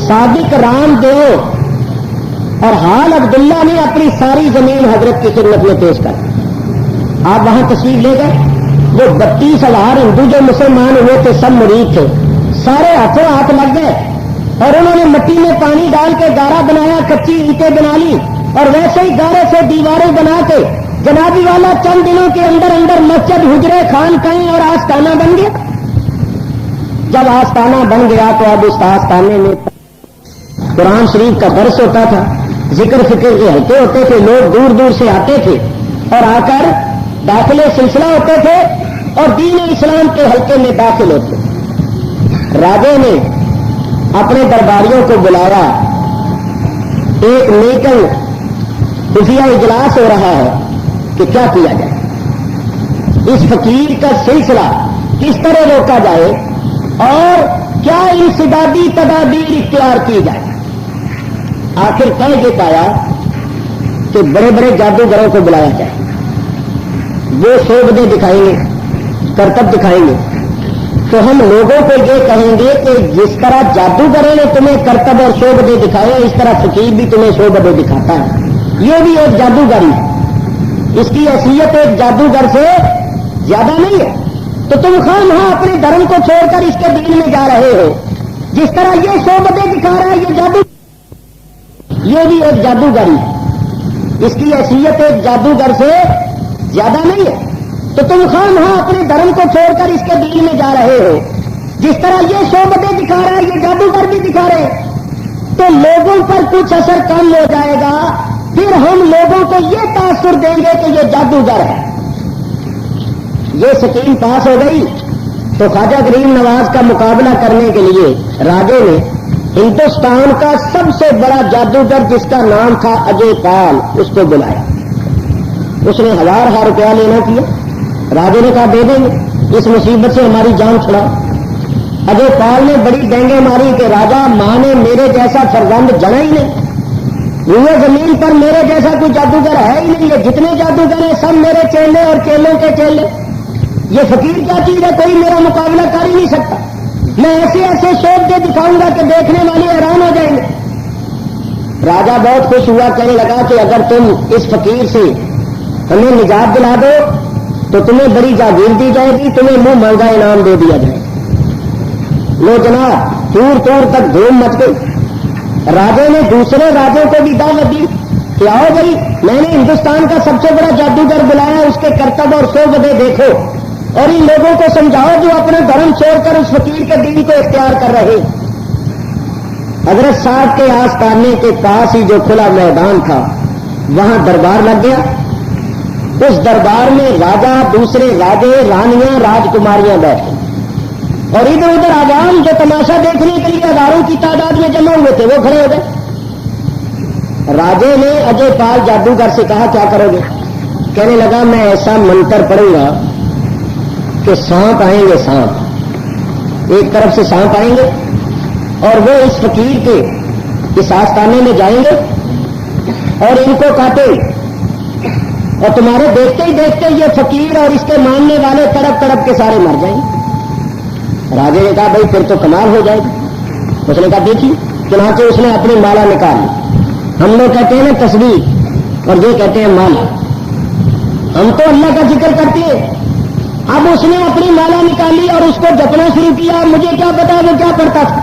صادق رام دیو اور حال عبداللہ نے اپنی ساری زمین حضرت کی خدمت میں پیش کر، آپ وہاں تشریف لے گئے۔ وہ 32,000 ہندو جو مسلمان ہوئے تھے سب مرید تھے، سارے ہاتھوں ہاتھ لگ گئے اور انہوں نے مٹی میں پانی ڈال کے گارا بنایا، کچی اینٹیں بنا لی، اور ویسے ہی گارے سے دیواریں بنا کے جنابی والا چند دنوں کے اندر اندر مسجد، حجرے، خانقاہیں اور آستانہ بن گیا۔ جب آستانہ بن گیا تو اب اس آستانے میں قرآن شریف کا درس ہوتا تھا، ذکر فکر کے حلقے ہوتے تھے، لوگ دور دور سے آتے تھے اور آ کر داخلے سلسلہ ہوتے تھے اور دین اسلام کے حلقے میں داخل ہوتے تھے۔ راجے نے اپنے درباریوں کو بلایا، ایک میٹنگ خفیہ اجلاس ہو رہا ہے کہ کیا کیا جائے، اس فقیر کا سلسلہ کس طرح روکا جائے اور کیا انسدادی تدابیر اختیار کی جائے۔ آخر طے یہ پایا کہ بڑے بڑے جادوگروں کو بلایا جائے، وہ شعبدے دکھائیں گے، کرتب دکھائیں گے، تو ہم لوگوں کو یہ کہیں گے کہ جس طرح جادوگروں نے تمہیں کرتب اور شعبدے دکھائے اس طرح فقیر بھی تمہیں شعبدے دکھاتا ہے، یہ بھی ایک جادوگری ہے، اس کی حیثیت ایک جادوگر سے زیادہ نہیں ہے، تو تم خواہ اپنے دھرم کو چھوڑ کر اس کے دین میں جا رہے ہو، جس طرح یہ شعبدے دکھا رہا ہے یہ جادو، یہ بھی ایک جادوگری ہے، اس کی حیثیت ایک جادوگر سے زیادہ نہیں ہے، تو تم خواہ اپنے دھرم کو چھوڑ کر اس کے دین میں جا رہے ہو، جس طرح یہ شعبدے دکھا رہا ہے یہ جادوگر بھی دکھا رہے ہیں، تو لوگوں پر کچھ اثر کم ہو جائے گا، پھر ہم لوگوں کو یہ تاثر دیں گے کہ یہ جادوگر ہے۔ یہ سکیم پاس ہو گئی تو خواجہ غریب نواز کا مقابلہ کرنے کے لیے راجے نے ہندوستان کا سب سے بڑا جادوگر جس کا نام تھا اجے پال اس کو بلایا۔ اس نے 1000 روپیہ لینا کیا، راجے نے کہا دے دیں گے، اس مصیبت سے ہماری جان چھڑا۔ اجے پال نے بڑی ڈینگیں ماری کہ راجا ماں نے میرے جیسا فرزند جنا ہی نہیں، روئے زمین پر میرے جیسا کوئی جادوگر ہے ہی نہیں، یہ جتنے جادوگر ہیں سب میرے چیلے اور چیلوں کے چیلے۔ یہ فقیر کیا چیز ہے، کوئی میرا مقابلہ کر ہی نہیں سکتا، میں ایسے ایسے شوق دے دکھاؤں گا کہ دیکھنے والے حیران ہو جائیں گے۔ راجا بہت خوش ہوا، کہنے لگا کہ اگر تم اس فقیر سے ہمیں نجات دلا دو تو تمہیں بڑی جاگیر دی جائے گی، تمہیں منہ مانگا انعام دے دیا جائے گا۔ لو جناب، دور دور تک دھوم مچ گئی۔ راجے نے دوسرے راجوں کو بھی دعوت دی کہ آؤ بھائی، میں نے ہندوستان کا سب سے بڑا جادوگر بلایا، اس کے کرتب اور شعبے دیکھو اور ان لوگوں کو سمجھاؤ جو اپنا دھرم چھوڑ کر اس فقیر کے دین کو اختیار کر رہے۔ حضرت صاحب کے آستانے کے پاس ہی جو کھلا میدان تھا وہاں دربار لگ گیا۔ اس دربار میں راجا، دوسرے راجے، رانیاں، راجکماریاں بیٹھے اور ادھر ادھر عوام جو تماشا دیکھنے کے لیے ہزاروں کی تعداد میں جمع ہوئے تھے وہ کھڑے ہو گئے۔ راجے نے اجے پال جادوگر سے کہا کیا کرو گے؟ کہنے لگا میں ایسا منتر پڑھوں گا کہ سانپ آئیں گے، سانپ ایک طرف سے سانپ آئیں گے اور وہ اس فقیر کے اس آستانے میں جائیں گے اور ان کو کاٹیں گے اور تمہارے دیکھتے ہی دیکھتے یہ فقیر اور اس کے ماننے والے تڑپ تڑپ کے سارے مر جائیں گے۔ راجے نے کہا بھائی پھر تو کمال ہو جائے گا۔ اس نے کہا دیکھیے، چنانچہ اس نے اپنی مالا نکالی۔ ہم لوگ کہتے ہیں نا تصویر اور یہ کہتے ہیں مالا، ہم تو اللہ کا ذکر کرتے ہیں۔ اب اس نے اپنی مالا نکالی اور اس کو جپنا شروع کیا۔ مجھے کیا پتا وہ کیا پڑھتا تھا،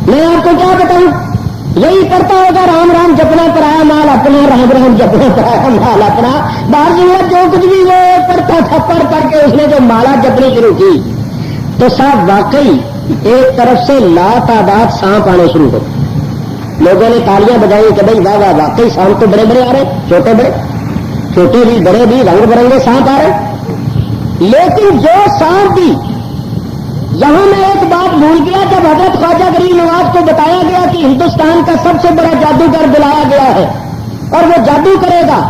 میں آپ کو کیا بتاؤں، یہی پڑھتا ہوگا رام رام جپنا پڑایا مال اپنا، رام رام جپنا پڑایا مال اپنا، بعض جو کچھ بھی وہ پڑھتا تھا پڑھ کر کے اس نے جو مالا جپنی شروع کی تو صاحب واقعی ایک طرف سے لا تعداد سانپ آنے شروع ہو۔ لوگوں نے تالیاں بجائی کہ بھائی واہ واہ، واقعی سانپ تو بڑے بڑے آ رہے، چھوٹے بڑے، چھوٹے بھی بڑے بھی، رنگ برنگے سانپ آ رہے۔ لیکن جو سانپ بھی، یہاں میں ایک بات بھول گیا، جب حضرت خواجہ غریب نواز کو بتایا گیا کہ ہندوستان کا سب سے بڑا جادوگر بلایا گیا ہے اور وہ جادو کرے گا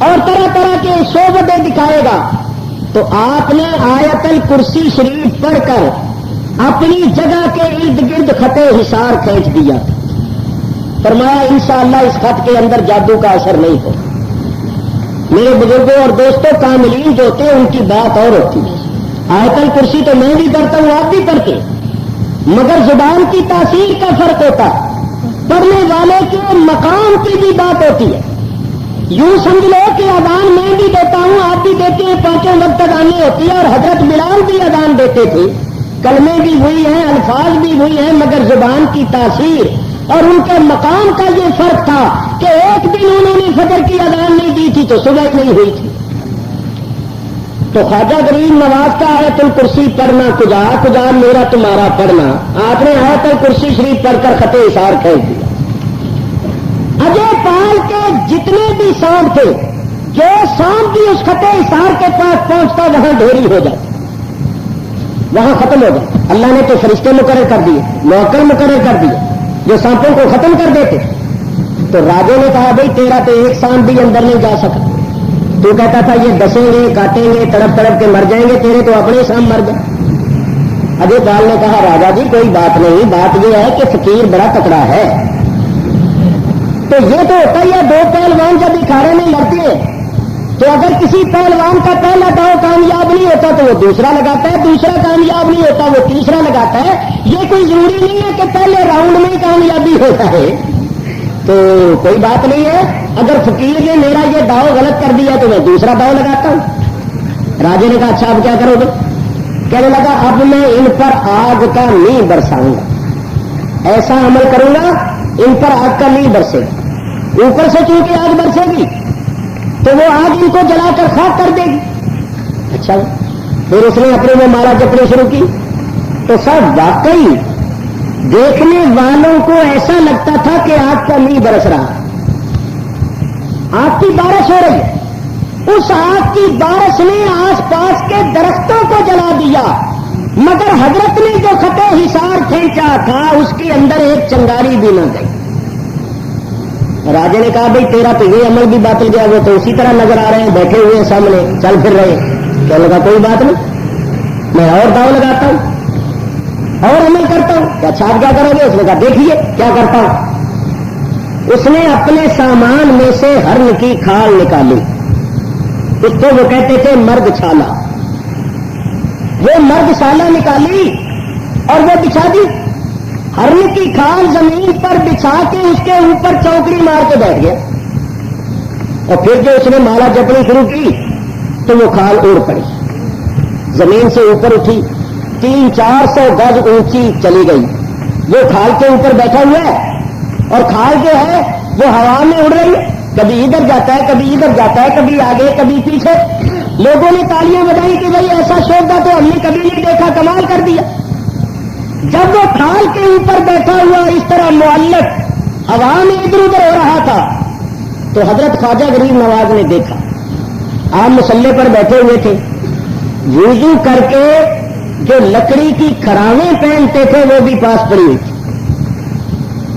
اور طرح طرح کے شعبے دکھائے گا، تو آپ نے آیت الکرسی شریف پڑھ کر اپنی جگہ کے ارد گرد خط حصار کھینچ دیا۔ فرمایا انشاءاللہ اس خط کے اندر جادو کا اثر نہیں ہو۔ میرے بزرگوں اور دوستوں، کاملین جو ہوتے ہیں ان کی بات اور ہوتی ہے۔ آیت الکرسی تو میں بھی کرتا ہوں، آپ بھی کرتے، مگر زبان کی تاثیر کا فرق ہوتا ہے، پڑھنے والے کے مقام کی بھی بات ہوتی ہے۔ یوں سمجھ لو کہ اذان میں بھی دیتا ہوں، آپ بھی دیتے ہیں، پانچوں وقت اذانیں ہوتی ہے اور حضرت بلال بھی اذان دیتے تھے، کلمے بھی ہوئی ہیں، الفاظ بھی ہوئی ہیں، مگر زبان کی تاثیر اور ان کے مقام کا یہ فرق تھا کہ ایک دن انہوں نے فجر کی اذان نہیں دی تھی تو صبح نہیں ہوئی تھی۔ تو خواجہ غریب نواز کا آیت الکرسی پڑھنا کجا کجا میرا تمہارا پڑھنا، آپ نے آیت الکرسی شریف پڑھ کر خط حصار کھینچ دیا۔ اجے پال کے جتنے بھی سانپ تھے، جو سانپ بھی اس خط حصار کے پاس پہنچتا وہاں ڈھیری ہو جاتا، وہاں ختم ہو جاتا۔ اللہ نے تو فرشتے مقرر کر دیے، موکل مقرر کر دیے جو سانپوں کو ختم کر دیتے۔ تو راجے نے کہا بھائی تیرا تو ایک سانپ بھی اندر نہیں جا سکا، تو کہتا تھا یہ ڈسیں گے، کاٹیں گے، تڑپ تڑپ کے مر جائیں گے، تیرے تو اپنے سانپ مر گئے۔ اجے پال نے کہا راجا جی کوئی بات نہیں، بات یہ ہے کہ فقیر بڑا تکڑا ہے۔ تو یہ تو ہوتا ہی ہے، دو پہلوان جب اکھاڑے میں لڑتے ہیں تو اگر کسی پہلوان کا پہلا داؤ کامیاب نہیں ہوتا تو وہ دوسرا لگاتا ہے، دوسرا کامیاب نہیں ہوتا وہ تیسرا لگاتا ہے۔ یہ کوئی ضروری نہیں ہے کہ پہلے راؤنڈ میں ہی کامیابی ہوتا ہے، تو کوئی بات نہیں ہے۔ اگر فقیر نے میرا یہ داؤ غلط کر دیا تو میں دوسرا داؤ لگاتا ہوں۔ راجے نے کہا اچھا اب کیا کرو گے؟ کہنے لگا اب میں ان پر آگ کا نہیں برساؤں گا، ایسا عمل کروں گا ان پر آگ کا نہیں برسے گا، اوپر سے چونکہ آگ برسے گی تو وہ آگ ان کو جلا کر خاک کر دے گی۔ اچھا پھر اس نے اپنے وہ مالا جپنے شروع کی تو سب واقعی دیکھنے والوں کو ایسا لگتا تھا کہ آگ کا نہیں برس رہا، آگ کی بارش ہو رہی ہے۔ اس آگ کی بارش نے آس پاس کے درختوں کو جلا دیا، مگر حضرت نے جو خط حصار کھینچا تھا اس کے اندر ایک چنگاری بھی نہ گئی۔ راجے نے کہا بھائی تیرا تو یہ عمل بھی باطل گیا، وہ تو اسی طرح نظر آ رہے ہیں، بیٹھے ہوئے ہیں سامنے، چل پھر رہے ہیں۔ کہنے لگا کوئی بات نہیں، میں اور داؤ لگاتا ہوں اور عمل کرتا ہوں۔ اچھا آپ کیا کرو گے؟ اس نے کہا دیکھیے کیا کرتا ہوں۔ اس نے اپنے سامان میں سے ہرن کی کھال نکالی، اس کو وہ کہتے تھے مرد چھالا، وہ مرد سالہ نکالی اور وہ بچھا دی. ہرن کی کھال زمین پر بچھا کے اس کے اوپر چوکڑی مار کے بیٹھ گیا. اور پھر جو اس نے مالا جپنی شروع کی تو وہ کھال اڑ پڑی, زمین سے اوپر اٹھی, 300-400 گز اونچی چلی گئی. وہ کھال کے اوپر بیٹھا ہوا ہے اور کھال جو ہے وہ ہوا میں اڑ رہی ہے, کبھی ادھر جاتا ہے, کبھی ادھر جاتا ہے, کبھی آگے کبھی پیچھے. لوگوں نے تالیاں بجائی کہ بھائی ایسا شوبہ تو ہم نے کبھی نہیں دیکھا, کمال کر دیا. جب وہ کھال کے اوپر بیٹھا ہوا اس طرح معلق ہوا میں ادھر ادھر ہو رہا تھا تو حضرت خواجہ غریب نواز نے دیکھا. آپ مسلح پر بیٹھے ہوئے تھے, وضو کر کے جو لکڑی کی کھراویں پہنتے تھے وہ بھی پاس پڑی ہوئی تھی.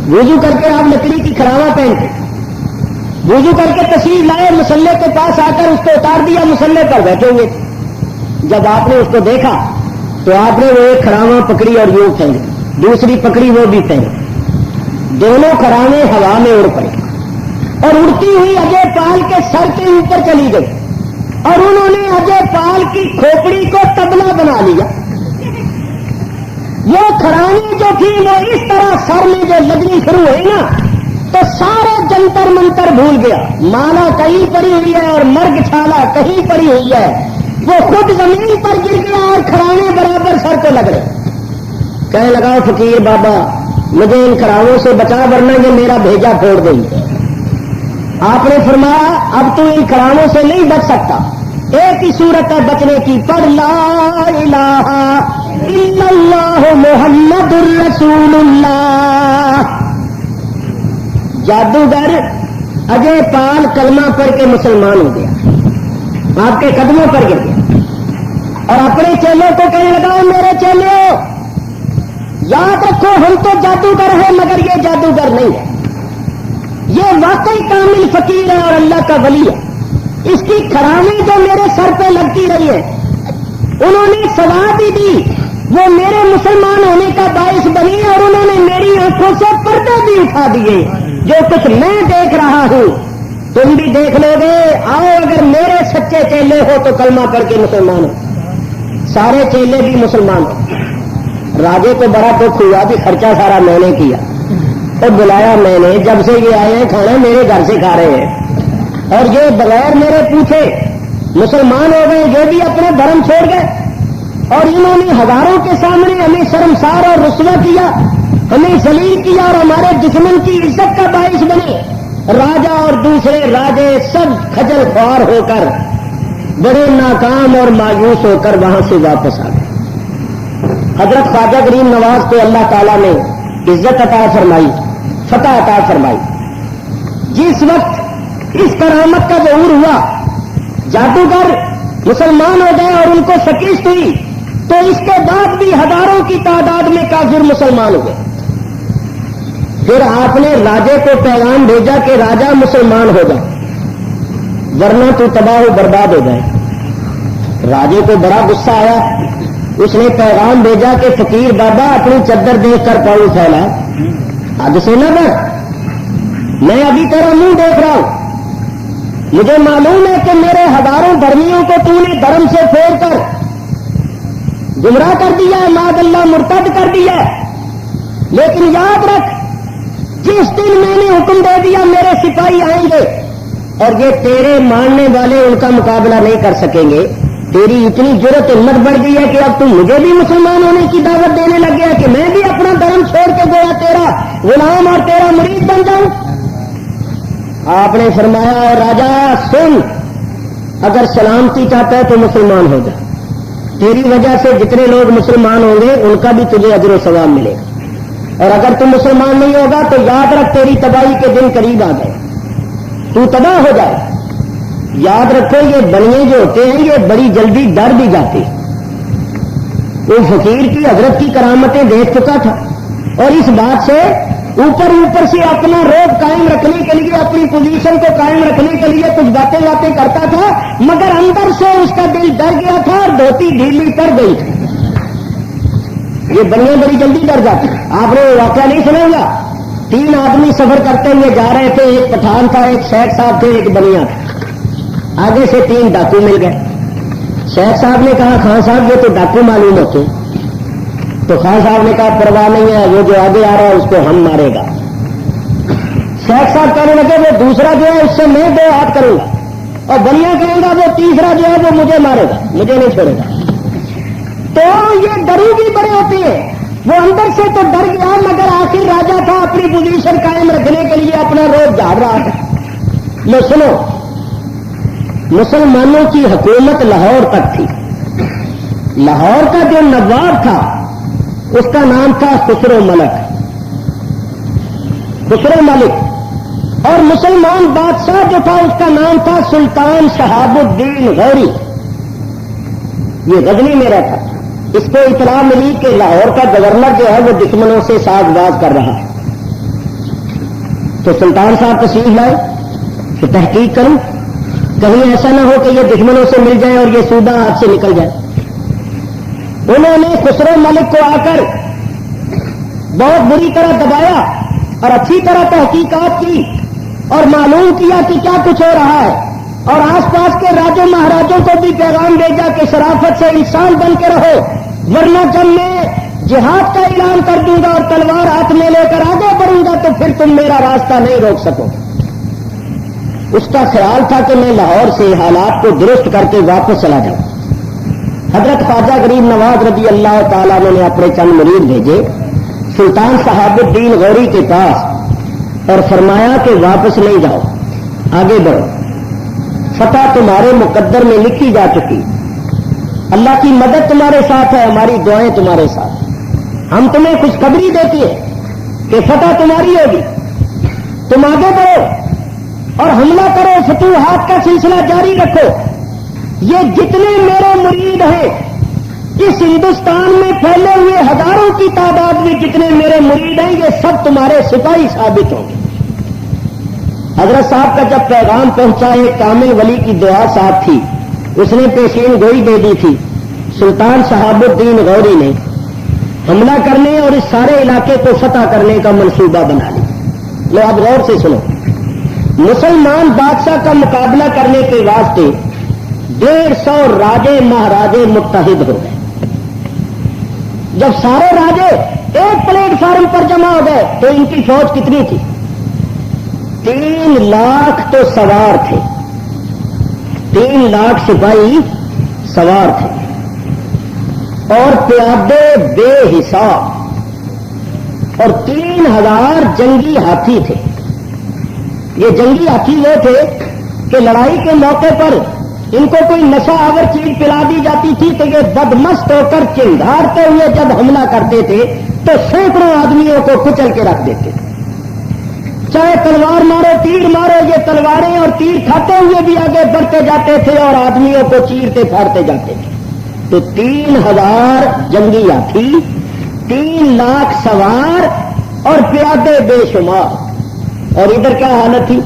وضو کر کے آپ لکڑی کی کھراواں پہنتے, وضو کر کے تشریف لائے, مسلح کے پاس آ کر اس کو اتار دیا, مسلح پر بیٹھے ہوئے تھے. جب آپ نے اس کو دیکھا تو آپ نے وہ ایک کھراواں پکڑی اور یوں پھینکی, دوسری پکڑی وہ بھی پھینکی. دونوں کھراویں ہوا میں اڑ پڑی اور اڑتی ہوئی اجے پال کے سر کے اوپر چلی گئی اور انہوں نے اجے پال کی کھوپڑی کو تبلا بنا لیا. وہ کھراویں جو تھی وہ اس طرح سر میں جو لگنی شروع ہوئی نا تو سارے جنتر منتر بھول گیا. مالا کہیں پڑی ہوئی ہے اور مرگ چھالا کہیں پڑی ہوئی ہے, وہ خود زمین پر گر گیا اور کھراویں برابر سر کو لگ رہے. کہنے لگا فقیر بابا مجھے ان کھراووں سے بچا ورنہ یہ میرا بھیجا پھوڑ دیں گے. آپ نے فرمایا اب تو ان کھراووں سے نہیں بچ سکتا, ایک ہی صورت ہے بچنے کی, پڑھ لا الہ الا اللہ محمد الرسول اللہ. جادوگر اجے پال کلمہ پڑھ کے مسلمان ہو گیا, آپ کے قدموں پر گر گیا اور اپنے چیلوں کو کہنے لگا میرے چیلوں یاد رکھو ہم تو جادوگر ہیں مگر یہ جادوگر نہیں ہے, یہ واقعی کامل فقیر ہے اور اللہ کا ولی ہے. اس کی کھراویں جو میرے سر پہ لگتی رہی ہے انہوں نے سزا بھی دی, وہ میرے مسلمان ہونے کا باعث بنی اور انہوں نے میری آنکھوں سے پردے بھی اٹھا دیے. جو کچھ میں دیکھ رہا ہوں تم بھی دیکھ لو گے. آؤ اگر میرے سچے چیلے ہو تو کلمہ پڑھ کے مسلمان ہو. سارے چیلے بھی مسلمان ہو. راجے کو بڑا دکھ ہوا کہ خرچہ سارا میں نے کیا اور بلایا میں نے, جب سے یہ آئے ہیں کھانا میرے گھر سے کھا رہے ہیں اور یہ بغیر میرے پوچھے مسلمان ہو گئے, یہ بھی اپنا دھرم چھوڑ گئے اور انہوں نے ہزاروں کے سامنے ہمیں شرمسار اور رسوا کیا, ہمیں ذلیل کیا اور ہمارے دشمن کی عزت کا باعث بنے. راجا اور دوسرے راجے سب خجل خوار ہو کر بڑے ناکام اور مایوس ہو کر وہاں سے واپس آ گئے. حضرت خواجہ غریب نواز کو اللہ تعالیٰ نے عزت عطا فرمائی, فتح عطا فرمائی. جس وقت اس کرامت کا ظہور ہوا جادوگر مسلمان ہو گئے اور ان کو شکست ہوئی تو اس کے بعد بھی ہزاروں کی تعداد میں کافر مسلمان ہو گئے. پھر آپ نے راجے کو پیغام بھیجا کہ راجا مسلمان ہو جائے ورنہ تو تباہ و برباد ہو جائے. راجے کو بڑا غصہ آیا, اس نے پیغام بھیجا کہ فقیر بابا اپنی چادر دیکھ کر پاؤں پھیلا, حد سے نہ بڑھ, میں ابھی تیرا منہ دیکھ رہا ہوں, مجھے معلوم ہے کہ میرے ہزاروں دھرمیوں کو تو نے دھرم سے پھیر کر گمراہ کر دیا ہے, معاذ اللہ مرتد کر دیا ہے, لیکن یاد رکھ جس دن میں نے حکم دے دیا میرے سپاہی آئیں گے اور یہ تیرے ماننے والے ان کا مقابلہ نہیں کر سکیں گے. تیری اتنی جرت ہمت بڑھ گئی ہے کہ اب تم مجھے بھی مسلمان ہونے کی دعوت دینے لگ گیا کہ میں بھی اپنا دھرم چھوڑ کے گویا تیرا غلام اور تیرا مرید بن جاؤں. آپ نے فرمایا راجا سن, اگر سلامتی چاہتا ہے تو مسلمان ہو جا, تیری وجہ سے جتنے لوگ مسلمان ہوں گے ان کا بھی تجھے اجر و ثواب ملے گا, اور اگر تم مسلمان نہیں ہوگا تو یاد رکھ تیری تباہی کے دن قریب آ گئے, تو تباہ ہو جائے. یاد رکھو یہ بنیے جو ہوتے ہیں یہ بڑی جلدی ڈر بھی جاتے ہیں. وہ فقیر کی حضرت کی کرامتیں دیکھ چکا تھا اور اس بات سے اوپر سے اپنا روب قائم رکھنے کے لیے, اپنی پوزیشن کو قائم رکھنے کے لیے کچھ باتیں کرتا تھا, مگر اندر سے اس کا دل ڈر گیا تھا اور دھوتی ڈھیلی پڑ گئی تھی. یہ بنیاں بڑی جلدی ڈر جاتی. آپ نے واقعہ نہیں سنا ہوگا, 3 آدمی سفر کرتے ہوئے جا رہے تھے, ایک پٹھان تھا, ایک شیخ صاحب تھے, ایک بنیا تھا. آگے سے 3 ڈاکو مل گئے, شیخ صاحب نے کہا خان صاحب یہ تو ڈاکو معلوم ہوتے. تو خان صاحب نے کہا پرواہ نہیں ہے، وہ جو آگے آ رہا ہے اس کو ہم مارے گا. شیخ صاحب کہنے لگے وہ دوسرا جو ہے اس سے میں 2 ہاتھ کروں گا، اور بنیا کہے گا وہ تیسرا جو ہے وہ مجھے مارے گا، مجھے نہیں چھوڑے گا. تو یہ ڈرو بھی بڑے ہوتے ہیں. وہ اندر سے تو ڈر گیا، مگر آخر راجا تھا، اپنی پوزیشن قائم رکھنے کے لیے اپنا روز جھاڑ رہا تھا. لو سنو، مسلمانوں کی حکومت لاہور تک تھی. لاہور کا جو نواب تھا اس کا نام تھا خسرو ملک. خسرو ملک. اور مسلمان بادشاہ جو تھا اس کا نام تھا سلطان شہاب الدین غوری. یہ غزنی میں رہتا. اس کو اطلاع ملی کہ لاہور کا گورنر جو ہے وہ دشمنوں سے ساز باز کر رہا ہے. تو سلطان صاحب تشریف لائے کہ تحقیق کروں، کہیں ایسا نہ ہو کہ یہ دشمنوں سے مل جائے اور یہ سودہ ہاتھ سے نکل جائے. انہوں نے خسرو ملک کو آ کر بہت بری طرح دبایا اور اچھی طرح تحقیقات کی اور معلوم کیا کہ کیا کچھ ہو رہا ہے. اور آس پاس کے راجوں مہاراجوں کو بھی پیغام بھیجا کہ شرافت سے انسان بن کے رہو، ورنہ جب میں جہاد کا اعلان کر دوں گا اور تلوار ہاتھ میں لے کر آگے بڑھوں گا تو پھر تم میرا راستہ نہیں روک سکو. اس کا خیال تھا کہ میں لاہور سے حالات کو درست کر کے واپس چلا جاؤں. حضرت خواجہ غریب نواز رضی اللہ تعالیٰ نے اپنے چند مرید بھیجے سلطان شہاب الدین غوری کے پاس اور فرمایا کہ واپس نہیں جاؤ، آگے بڑھو. فتح تمہارے مقدر میں لکھی جا چکی، اللہ کی مدد تمہارے ساتھ ہے، ہماری دعائیں تمہارے ساتھ. ہم تمہیں خوشخبری دیتی ہے کہ فتح تمہاری ہوگی. تم آگے بڑھو اور حملہ کرو، فتوحات کا سلسلہ جاری رکھو. یہ جتنے میرے مرید ہیں اس ہندوستان میں پھیلے ہوئے ہزاروں کی تعداد میں جتنے میرے مرید ہیں یہ سب تمہارے سپاہی ثابت ہوں گے. حضرت صاحب کا جب پیغام پہنچا، ایک کامل ولی کی دعا ساتھ تھی، اس نے پیشین گوئی دے دی تھی. سلطان شہاب الدین غوری نے حملہ کرنے اور اس سارے علاقے کو فتح کرنے کا منصوبہ بنا لیا. لو اب غور سے سنو. مسلمان بادشاہ کا مقابلہ کرنے کے واسطے 150 راجے مہاراجے متحد ہو گئے. جب سارے راجے ایک پلیٹ فارم پر جمع ہو گئے تو ان کی فوج کتنی تھی؟ 3 لاکھ تو سوار تھے. 3 لاکھ سپاہی سوار تھے اور پیادے بے حساب، اور 3000 جنگی ہاتھی تھے. یہ جنگی ہاتھی وہ تھے کہ لڑائی کے موقع پر ان کو کوئی نشہ آور چیز پلا دی جاتی تھی تو یہ بدمست ہو کر چنگھاڑتے ہوئے جب حملہ کرتے تھے تو سینکڑوں آدمیوں کو کچل کے رکھ دیتے. چاہے تلوار مارو تیر مارو، یہ تلواریں اور تیر کھاتے ہوئے بھی آگے بڑھتے جاتے تھے اور آدمیوں کو چیرتے پھاڑتے جاتے تھے. تو 3000 جنگی ہاتھی، 3 لاکھ سوار اور پیادے بے شمار. اور ادھر کیا حالت تھی؟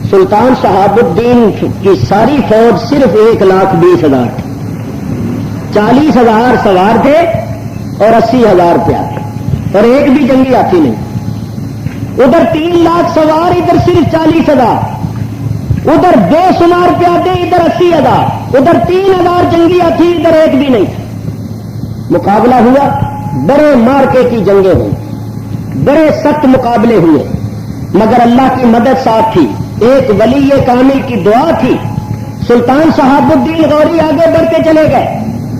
سلطان شہاب الدین کی ساری فوج صرف 1,20,000 تھی. 40,000 سوار تھے اور 80,000 پیادے، اور ایک بھی جنگی ہاتھی نہیں. ادھر 3 لاکھ سوار، ادھر صرف 40,000. ادھر بے شمار پیادے، ادھر 80,000. ادھر 3,000 جنگی ہاتھی، ادھر ایک بھی نہیں. مقابلہ ہوا، بڑے مارکے کی جنگیں ہوئی، بڑے سخت مقابلے ہوئے، مگر اللہ کی مدد ساتھ تھی. ایک ولی کامل کی دعا تھی. سلطان شہاب الدین غوری آگے بڑھتے چلے گئے،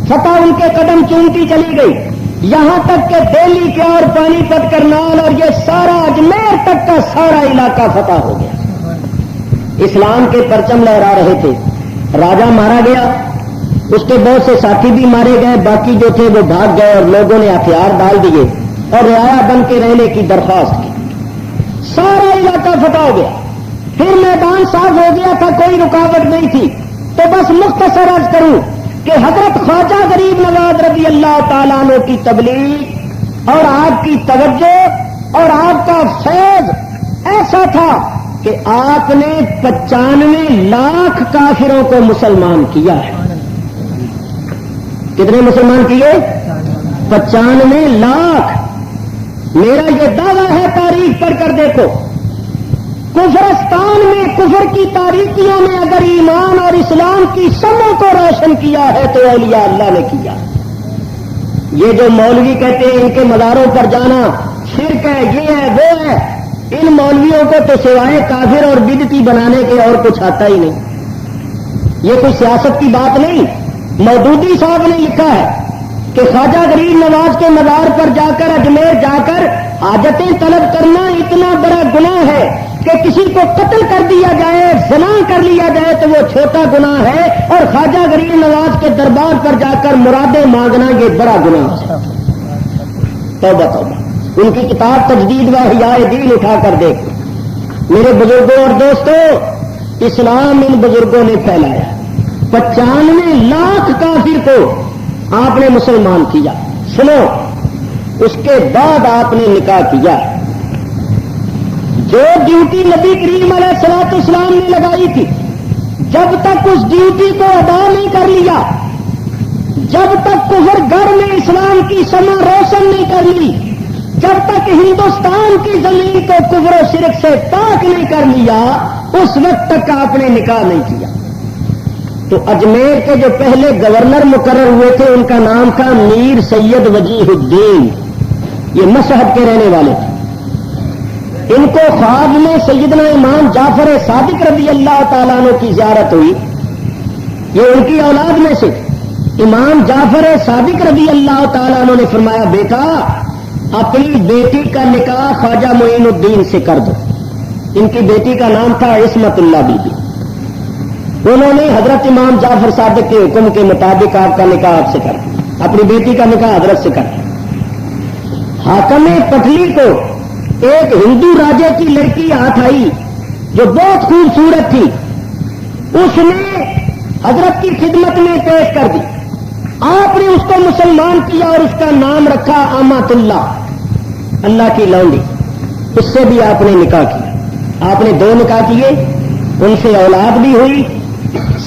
فتح ان کے قدم چومتی چلی گئی، یہاں تک کہ دہلی کے اور پانی پت کرنال اور یہ سارا اجمیر تک کا سارا علاقہ فتح ہو گیا. اسلام کے پرچم لہرا رہے تھے. راجا مارا گیا، اس کے بہت سے ساتھی بھی مارے گئے، باقی جو تھے وہ بھاگ گئے اور لوگوں نے ہتھیار ڈال دیے اور رعایا بن کے رہنے کی درخواست کی. سارا علاقہ فتح ہو گیا. پھر میدان صاف ہو گیا تھا، کوئی رکاوٹ نہیں تھی. تو بس مختصر عرض کروں کہ حضرت خواجہ غریب نواز رضی اللہ تعالیٰ عنہ کی تبلیغ اور آپ کی توجہ اور آپ کا فیض ایسا تھا کہ آپ نے 95 لاکھ کافروں کو مسلمان کیا ہے. کتنے مسلمان کیے؟ 95 لاکھ. میرا یہ دعویٰ ہے، تاریخ پڑھ کر دیکھو. کفرستان میں کفر کی تاریکیوں میں اگر ایمان اور اسلام کی شمعوں کو روشن کیا ہے تو اولیاء اللہ نے کیا. یہ جو مولوی کہتے ہیں ان کے مزاروں پر جانا شرک ہے، یہ ہے وہ ہے، ان مولویوں کو تو سوائے کافر اور بدعتی بنانے کے اور کچھ آتا ہی نہیں. یہ کوئی سیاست کی بات نہیں. مودودی صاحب نے لکھا ہے کہ خواجہ غریب نواز کے مزار پر جا کر اجمیر جا کر حاجتیں طلب کرنا اتنا بڑا گناہ ہے کہ کسی کو قتل کر دیا جائے، زنا کر لیا جائے تو وہ چھوٹا گناہ ہے، اور خواجہ غریب نواز کے دربار پر جا کر مرادیں مانگنا یہ بڑا گناہ ہے. توبہ توبہ. ان کی کتاب تجدید و احیاء دین اٹھا کر دیکھ. میرے بزرگوں اور دوستوں، اسلام ان بزرگوں نے پھیلایا. 95 لاکھ کافر کو آپ نے مسلمان کیا. سنو، اس کے بعد آپ نے نکاح کیا. جو ڈیوٹی نبی کریم علیہ الصلوۃ والسلام نے لگائی تھی، جب تک اس ڈیوٹی کو ادا نہیں کر لیا، جب تک کفر گھر میں اسلام کی شمع روشن نہیں کر لی، جب تک ہندوستان کی زمین کو کفر و شرک سے پاک نہیں کر لیا، اس وقت تک آپ نے نکاح نہیں کیا. تو اجمیر کے جو پہلے گورنر مقرر ہوئے تھے ان کا نام تھا میر سید وجیہ الدین. یہ مشہد کے رہنے والے تھے. ان کو خواب میں سیدنا امام جعفر صادق رضی اللہ تعالیٰ عنہ کی زیارت ہوئی. یہ ان کی اولاد میں سے امام جعفر صادق رضی اللہ تعالیٰ عنہ نے فرمایا، بیٹا اپنی بیٹی کا نکاح خواجہ معین الدین سے کر دو. ان کی بیٹی کا نام تھا عصمت اللہ بی بی. انہوں نے حضرت امام جعفر صادق کے حکم کے مطابق آپ کا نکاح آپ سے کر دیا، اپنی بیٹی کا نکاح حضرت سے کر دیا. حاکم پٹلی کو ایک ہندو راجے کی لڑکی ہاتھ آئی جو بہت خوبصورت تھی. اس نے حضرت کی خدمت میں پیش کر دی. آپ نے اس کو مسلمان کیا اور اس کا نام رکھا امت اللہ، اللہ کی لونڈی. اس سے بھی آپ نے نکاح کیا. آپ نے 2 نکاح کیے، ان سے اولاد بھی ہوئی.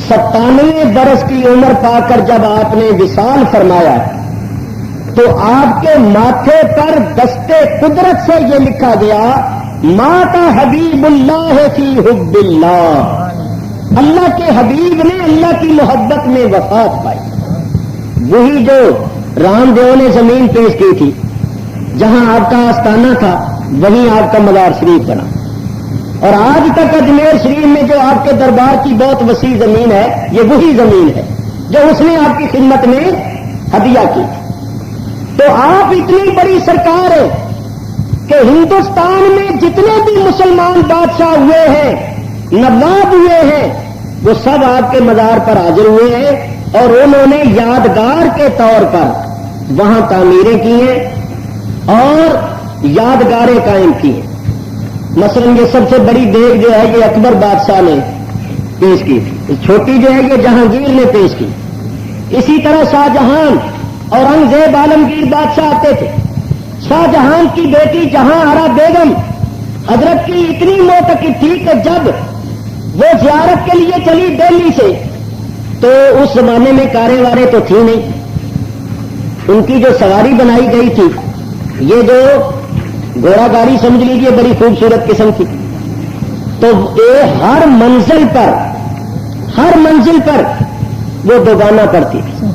97 برس کی عمر پا کر جب آپ نے وصال فرمایا تو آپ کے ماتھے پر دستے قدرت سے یہ لکھا گیا، مات حبیب اللہ فی حب اللہ. اللہ کے حبیب نے اللہ کی محبت میں وفات پائی. وہی جو رام دیو نے زمین پیش کی تھی، جہاں آپ کا آستانہ تھا وہیں آپ کا مزار شریف بنا. اور آج تک اجمیر شریف میں جو آپ کے دربار کی بہت وسیع زمین ہے، یہ وہی زمین ہے جو اس نے آپ کی خدمت میں ہدیہ کی. تو آپ اتنی بڑی سرکار ہے کہ ہندوستان میں جتنے بھی مسلمان بادشاہ ہوئے ہیں، نواب ہوئے ہیں، وہ سب آپ کے مزار پر حاضر ہوئے ہیں اور انہوں نے یادگار کے طور پر وہاں تعمیریں کی ہیں اور یادگاریں قائم کی ہیں. مثلا یہ سب سے بڑی دیگ جو ہے یہ اکبر بادشاہ نے پیش کی، چھوٹی جو ہے یہ جہانگیر نے پیش کی. اسی طرح شاہجہان اورنگزیب عالمگیر بادشاہ آتے تھے. شاہجہان کی بیٹی جہاں آرا بیگم حضرت کی اتنی موتقد تھی کہ جب وہ زیارت کے لیے چلی دہلی سے تو اس زمانے میں کاریں واریں تو تھی نہیں. ان کی جو سواری بنائی گئی تھی، یہ جو گھوڑا گاڑی سمجھ لیجیے بڑی خوبصورت قسم کی. تو ہر منزل پر وہ دوگانہ پڑتی تھی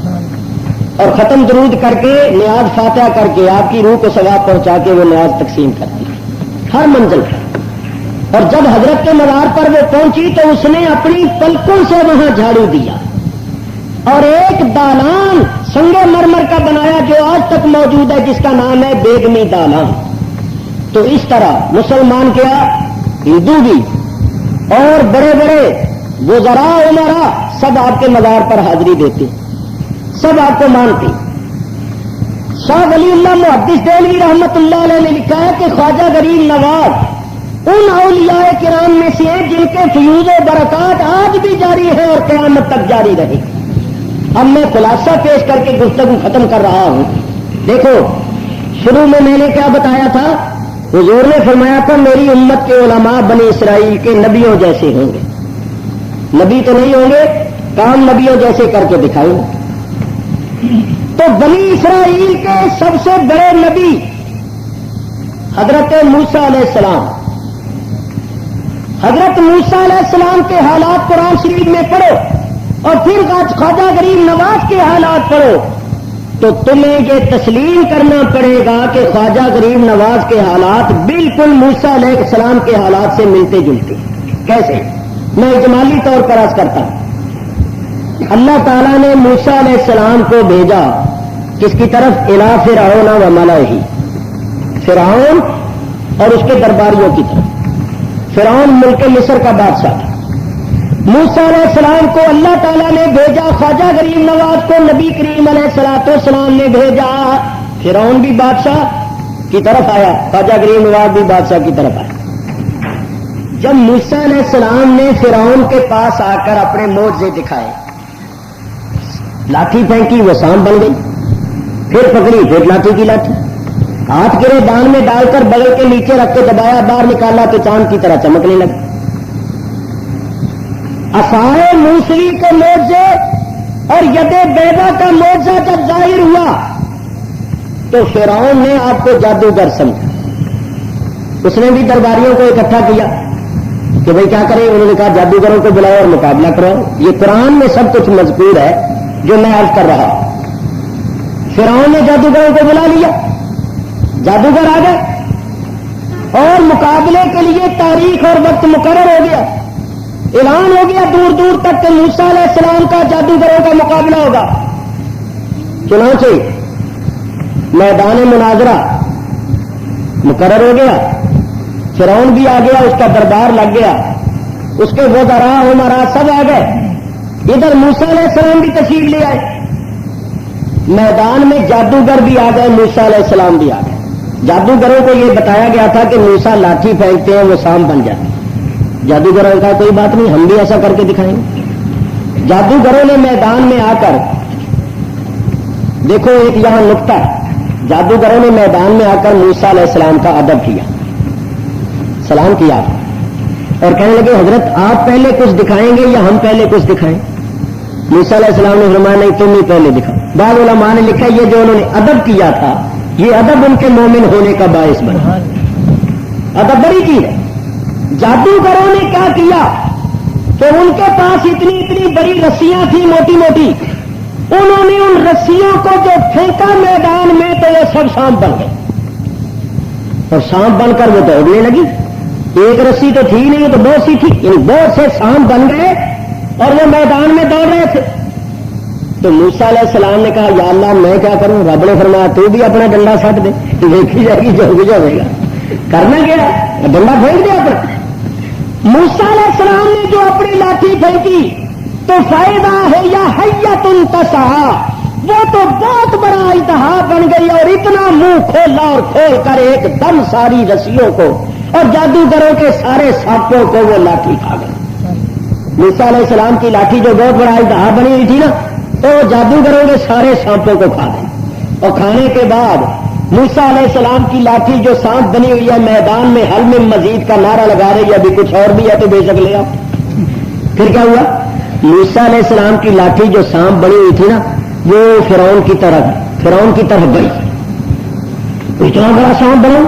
اور ختم درود کر کے نیاز فاتحہ کر کے آپ کی روح کو ثواب پہنچا کے وہ نیاز تقسیم کرتی تھی ہر منزل پر. اور جب حضرت کے مزار پر وہ پہنچی تو اس نے اپنی پلکوں سے وہاں جھاڑو دیا اور ایک دالان سنگ مرمر کا بنایا جو آج تک موجود ہے، جس کا نام ہے بیگمی دالان. تو اس طرح مسلمان کیا، ہندو بھی اور بڑے بڑے وزراء عمراء سب آپ کے مزار پر حاضری دیتے، سب آپ کو مانتے. شاہ ولی اللہ محدث دہلوی رحمت اللہ علیہ نے لکھا ہے کہ خواجہ غریب نواز ان اولیاء کرام میں سے ہیں جن کے فیوز و برکات آج بھی جاری ہے اور قیامت تک جاری رہے. اب میں خلاصہ پیش کر کے گفتگو ختم کر رہا ہوں. دیکھو، شروع میں نے کیا بتایا تھا؟ حضور نے فرمایا تھا میری امت کے علماء بنی اسرائیل کے نبیوں جیسے ہوں گے. نبی تو نہیں ہوں گے، کام نبیوں جیسے کر کے دکھائیں گے. تو بنی اسرائیل کے سب سے بڑے نبی حضرت موسیٰ علیہ السلام، حضرت موسیٰ علیہ السلام کے حالات قرآن شریف میں پڑھو اور پھر خواجہ غریب نواز کے حالات پڑھو تو تمہیں یہ تسلیم کرنا پڑے گا کہ خواجہ غریب نواز کے حالات بالکل موسیٰ علیہ السلام کے حالات سے ملتے جلتے. کیسے؟ میں اجمالی طور پر عرض کرتا ہوں. اللہ تعالیٰ نے موسیٰ علیہ السلام کو بھیجا کس کی طرف؟ الی فرعون و ملئہ، فرعون اور اس کے درباریوں کی طرف. فرعون ملک مصر کا بادشاہ تھا. موسیٰ علیہ السلام کو اللہ تعالیٰ نے بھیجا، خواجہ غریب نواز کو نبی کریم علیہ الصلوۃ والسلام نے بھیجا. فرعون بھی بادشاہ کی طرف آیا، خواجہ غریب نواز بھی بادشاہ کی طرف آیا. جب موسیٰ علیہ السلام نے فرعون کے پاس آ کر اپنے معجزے دکھائے، لاٹھی پھینکی وہ سانپ بن گئی، پھر پکڑی پھر لاٹھی کی لاٹھی، ہاتھ گرے دان میں ڈال کر بغل کے نیچے رکھ کے دبایا، باہر نکالا تو چاند کی طرح چمکنے لگا. عصائے موسوی کے معجزے اور ید بیضا کا معجزہ جب ظاہر ہوا تو فرعون نے آپ کو جادوگر سمجھا. اس نے بھی درباریوں کو اکٹھا کیا کہ بھئی کیا کریں. انہوں نے کہا جادوگروں کو بلاؤ اور مقابلہ کرو. یہ قرآن میں سب کچھ مذکور ہے جو میں عرض کر رہا ہوں. فرعون نے جادوگروں کو بلا لیا، جادوگر آ گئے اور مقابلے کے لیے تاریخ اور وقت مقرر ہو گیا. اعلان ہو گیا دور دور تک کہ موسیٰ علیہ السلام کا جادوگروں کا مقابلہ ہوگا. چنانچہ میدان مناظرہ مقرر ہو گیا. فرعون بھی آ گیا، اس کا دربار لگ گیا، اس کے وزراء عمراء سب آ گئے. ادھر موسیٰ علیہ السلام بھی تشریف لے آئے. میدان میں جادوگر بھی آ گئے، موسیٰ علیہ السلام بھی آ گئے. جادوگروں کو یہ بتایا گیا تھا کہ موسیٰ لاٹھی پھینکتے ہیں وہ سانپ بن جاتے ہیں. جادوگروں کا کوئی بات نہیں، ہم بھی ایسا کر کے دکھائیں گے. جادوگروں نے میدان میں آ کر، دیکھو ایک یہاں نقطہ، جادوگروں نے میدان میں آ کر موسیٰ علیہ السلام کا ادب کیا، سلام کیا اور کہنے لگے حضرت آپ پہلے کچھ دکھائیں گے یا ہم پہلے کچھ دکھائیں؟ موسیٰ علیہ السلام نے فرمایا نہیں تم ہی پہلے دکھاؤ. بعض علماء نے لکھا یہ جو انہوں نے ادب کیا تھا یہ ادب ان کے مومن ہونے کا باعث بنا. ادب بڑی چیز ہے. جادوگروں نے کیا کیا کہ ان کے پاس اتنی اتنی بڑی رسیاں تھیں موٹی موٹی، انہوں نے ان رسیوں کو جو پھینکا میدان میں تو وہ سب سانپ بن گئے اور سانپ بن کر وہ دوڑنے لگی. ایک رسی تو تھی نہیں، تو بہت سی تھی، یعنی بہت سے سانپ بن گئے اور وہ میدان میں دوڑ رہے تھے. تو موسیٰ علیہ السلام نے کہا یا اللہ میں کیا کروں؟ رب نے فرمایا تو بھی اپنا ڈنڈا سٹ دے، دیکھی جائے گی جو بھی جائے گا. کرنا کیا؟ ڈنڈا پھینک دیا اپنا. موسیٰ علیہ السلام نے جو اپنی لاٹھی پھینکی تو فائدہ ہے یا حیۃ تسعیٰ، وہ تو بہت بڑا انتہا بن گئی اور اتنا منہ کھولا اور کھول کر ایک دم ساری رسیوں کو اور جادوگروں کے سارے سانپوں کو وہ لاٹھی کھا گئی. موسیٰ علیہ السلام کی لاٹھی جو بہت بڑا انتہا بنی ہوئی تھی نا، تو جادوگروں کے سارے سانپوں کو کھا گئی. اور کھانے کے بعد موسیٰ علیہ السلام کی لاٹھی جو سانپ بنی ہوئی ہے میدان میں حل میں مزید کا نعرہ لگا رہی ہے، ابھی کچھ اور بھی ہے تو بے شک لے آؤ. پھر کیا ہوا؟ موسیٰ علیہ السلام کی لاٹھی جو سانپ بنی ہوئی تھی نا وہ فرعون کی طرف گئی. اتنا بڑا سانپ بنا.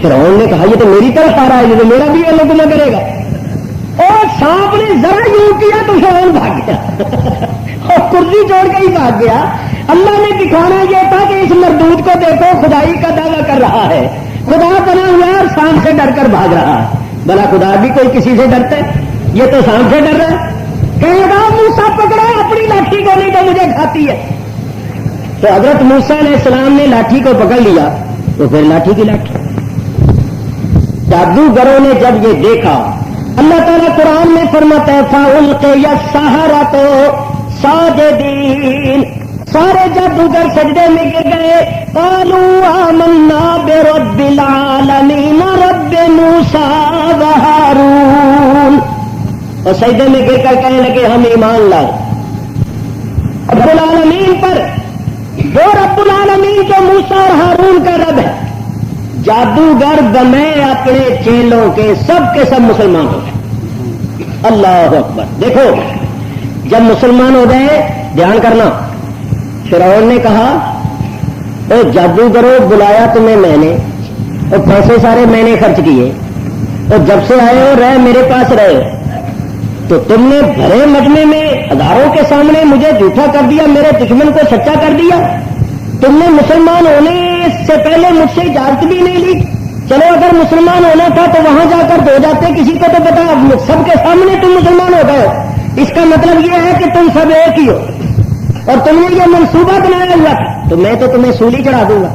فرعون نے کہا یہ تو میری طرف آ رہا ہے، یہ تو میرا بھی اللہ تمہیں کرے گا. اور سانپ نے ذرا یوں کیا تو فرعون بھاگ گیا اور کرسی چھوڑ کے ہی بھاگ گیا. اللہ نے دکھانا یہ تھا کہ اس مردود کو دیکھو خدائی کا دعویٰ کر رہا ہے، خدا بنا ہوا ہے اور سانپ سے ڈر کر بھاگ رہا ہے. بھلا خدا بھی کوئی کسی سے ڈرتا ہے؟ یہ تو سانپ سے ڈر رہا ہے. کہے گا موسیٰ پکڑا اپنی لاٹھی کو نہیں تو مجھے کھاتی ہے. تو حضرت موسیٰ علیہ السلام نے لاٹھی کو پکڑ لیا تو پھر لاٹھی کی لاٹھی. جادوگروں نے جب یہ دیکھا، اللہ تعالیٰ قرآن میں فرماتا ہے فَأُلْقِيَ السَّحَرَةُ ساجدین، سارے جادوگر سجدے میں گر گئے. قالوا آمنا برب العالمین رب موسیٰ وہارون، اور سجدے میں گر کر کہنے لگے ہم ایمان لائے رب العالمین پر، وہ رب العالمین جو موسیٰ اور ہارون کا رب ہے. جادوگر بنے اپنے چیلوں کے سب مسلمان ہو گئے. اللہ اکبر. دیکھو جب مسلمان ہو گئے، دھیان کرنا، فرعون نے کہا او جادوگروں بلایا تمہیں میں نے اور پیسے سارے میں نے خرچ کیے اور جب سے آئے ہو رہے میرے پاس رہے تو تم نے بھرے مجمع میں ہزاروں کے سامنے مجھے جھوٹا کر دیا، میرے دشمن کو سچا کر دیا. تم نے مسلمان ہونے سے پہلے مجھ سے اجازت بھی نہیں لی. چلو اگر مسلمان ہونا تھا تو وہاں جا کر دھو جاتے، کسی کو تو بتا. سب کے سامنے تم مسلمان ہو گئے. اس کا مطلب یہ ہے کہ تم سب ایک ہی ہو اور تم نے یہ منصوبہ بنایا ہوا تھا. تو میں تو تمہیں سولی چڑھا دوں گا.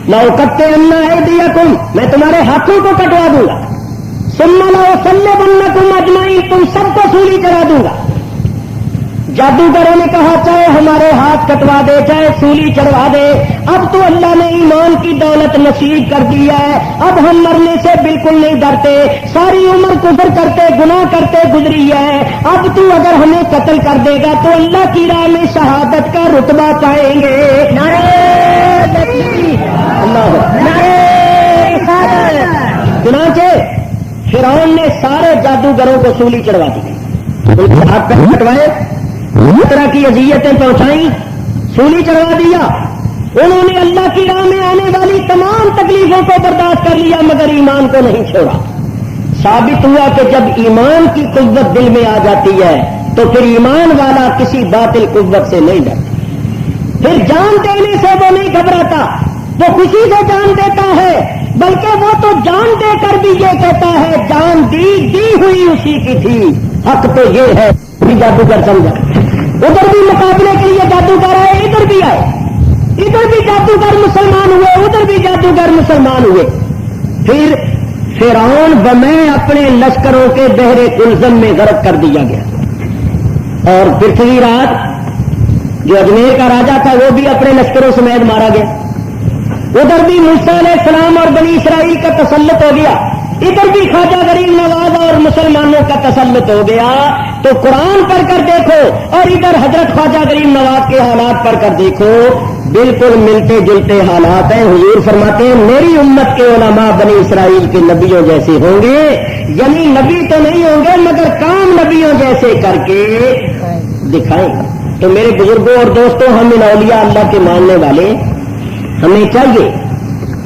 لوکتے انا ہے دیا میں تمہارے ہاتھوں کو کٹوا دوں گا. سننا لو سلے بننا تم اجمائی، تم سب کو سولی چڑھا دوں گا. جادوگروں نے کہا چاہے ہمارے ہاتھ کٹوا دے چاہے سولی چڑھوا دے، اب تو اللہ نے ایمان کی دولت نصیب کر دی ہے. اب ہم مرنے سے بالکل نہیں ڈرتے. ساری عمر کفر کرتے گناہ کرتے گزری ہے. اب تو اگر ہمیں قتل کر دے گا تو اللہ کی راہ میں شہادت کا رتبہ پائیں گے. چنانچہ فرعون نے سارے جادوگروں کو سولی چڑھوا دی. ان کے ہاتھ پہ کٹوائے، اس طرح کی اذیتیں پہنچائیں، سولی چڑھوا دیا. انہوں نے اللہ کی راہ میں آنے والی تمام تکلیفوں کو برداشت کر لیا مگر ایمان کو نہیں چھوڑا. ثابت ہوا کہ جب ایمان کی قوت دل میں آ جاتی ہے تو پھر ایمان والا کسی باطل قوت سے نہیں ڈرتا. پھر جان دینے سے وہ نہیں گھبراتا، وہ خوشی سے جان دیتا ہے. بلکہ وہ تو جان دے کر بھی یہ کہتا ہے جان دی ہوئی اسی کی تھی. حق تو یہ ہے بھی جادوگر سمجھا. ادھر بھی مقابلے کے لیے جادوگر آئے، ادھر بھی آئے. ادھر بھی جادوگر مسلمان ہوئے، ادھر بھی جادوگر مسلمان ہوئے. پھر فرعون بمیں اپنے لشکروں کے بحر کلزم میں غرق کر دیا گیا. اور پرتھوی راج جو اجمیر کا راجا تھا وہ بھی اپنے لشکروں سمیت مارا گیا. ادھر بھی موسیٰ علیہ السلام اور بنی اسرائیل کا تسلط ہو گیا. ادھر بھی خواجہ غریب نواز اور مسلمانوں کا تسلط ہو گیا. تو قرآن پڑھ کر دیکھو اور ادھر حضرت خواجہ غریب نواز کے حالات پڑھ کر دیکھو، بالکل ملتے جلتے حالات ہیں. حضور فرماتے ہیں میری امت کے علماء بنی اسرائیل کے نبیوں جیسے ہوں گے، یعنی نبی تو نہیں ہوں گے مگر کام نبیوں جیسے کر کے دکھائیں. تو میرے بزرگوں اور دوستوں، ہم ان اولیاء اللہ کے ماننے والے ہمیں چاہیے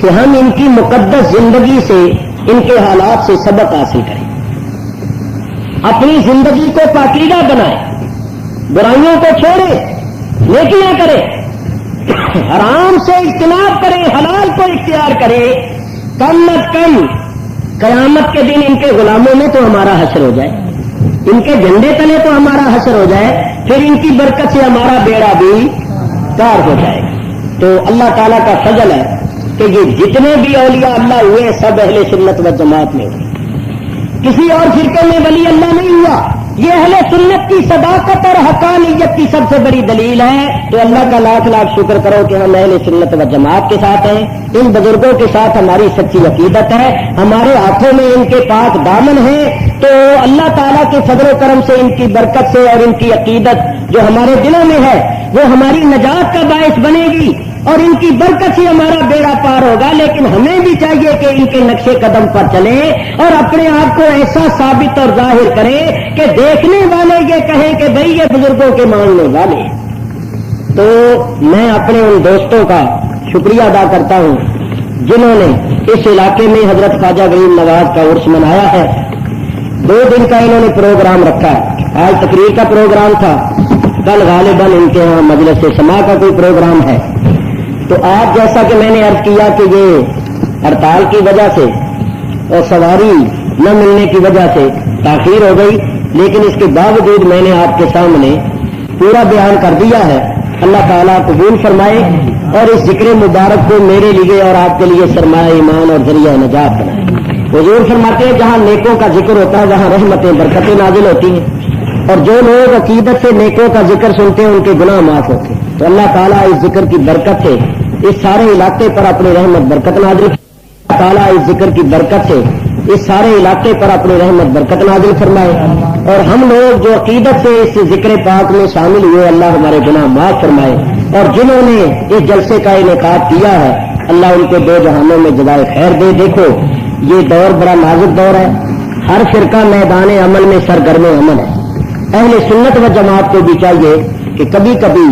کہ ہم ان کی مقدس زندگی سے، ان کے حالات سے سبق حاصل کریں، اپنی زندگی کو پاکیزہ بنائیں، برائیوں کو چھوڑیں، نیکیاں کریں، حرام سے اجتناب کریں، حلال کو اختیار کریں. کم از کم قیامت کے دن ان کے غلاموں میں تو ہمارا حشر ہو جائے، ان کے جھنڈے تلے تو ہمارا حشر ہو جائے، پھر ان کی برکت سے ہمارا بیڑا بھی پار ہو جائے. تو اللہ تعالیٰ کا فضل ہے کہ یہ جتنے بھی اولیاء اللہ ہوئے سب اہل سنت و جماعت میں ہوئے. کسی اور فرقے میں ولی اللہ نہیں ہوا. یہ اہل سنت کی صداقت اور حقانیت کی سب سے بڑی دلیل ہے. تو اللہ کا لاکھ لاکھ شکر کرو کہ ہم اہل سنت و جماعت کے ساتھ ہیں. ان بزرگوں کے ساتھ ہماری سچی عقیدت ہے، ہمارے ہاتھوں میں ان کے پاک دامن ہیں. تو اللہ تعالیٰ کے فضل و کرم سے، ان کی برکت سے اور ان کی عقیدت جو ہمارے دلوں میں ہے وہ ہماری نجات کا باعث بنے گی اور ان کی برکت سے ہمارا بیڑا پار ہوگا. لیکن ہمیں بھی چاہیے کہ ان کے نقشے قدم پر چلیں اور اپنے آپ کو ایسا ثابت اور ظاہر کریں کہ دیکھنے والے یہ کہیں کہ بھئی یہ بزرگوں کے ماننے والے. تو میں اپنے ان دوستوں کا شکریہ ادا کرتا ہوں جنہوں نے اس علاقے میں حضرت خواجہ غریب نواز کا عرس منایا ہے. 2 دن کا انہوں نے پروگرام رکھا ہے. آج تقریر کا پروگرام تھا، کل غالباً ان کے یہاں مجلس سماع کا کوئی پروگرام ہے. تو آج جیسا کہ میں نے عرض کیا کہ یہ ہڑتال کی وجہ سے اور سواری نہ ملنے کی وجہ سے تاخیر ہو گئی، لیکن اس کے باوجود میں نے آپ کے سامنے پورا بیان کر دیا ہے. اللہ تعالیٰ قبول فرمائے اور اس ذکر مبارک کو میرے لیے اور آپ کے لیے سرمایہ ایمان اور ذریعہ نجات بنائے. حضور فرماتے ہیں جہاں نیکوں کا ذکر ہوتا ہے وہاں رحمتیں برکتیں نازل ہوتی ہیں، اور جو لوگ عقیدت سے نیکوں کا ذکر سنتے ہیں ان کے گناہ معاف ہوتے ہیں. تو اللہ تعالیٰ اس ذکر کی برکت سے اس سارے علاقے پر اپنی رحمت برکت نازل، اللہ تعالیٰ اس ذکر کی برکت سے اس سارے علاقے پر اپنی رحمت برکت نازل فرمائے. اور ہم لوگ جو عقیدت سے اس ذکر پاک میں شامل ہوئے اللہ ہمارے گناہ معاف فرمائے. اور جنہوں نے اس جلسے کا انعقاد کیا ہے اللہ ان کو 2 جہانوں میں جزائے خیر دے. دیکھو یہ دور بڑا نازک دور ہے، ہر فرقہ میدان عمل میں سرگرم عمل ہے. اہل سنت و جماعت کو بھی چاہیے کہ کبھی کبھی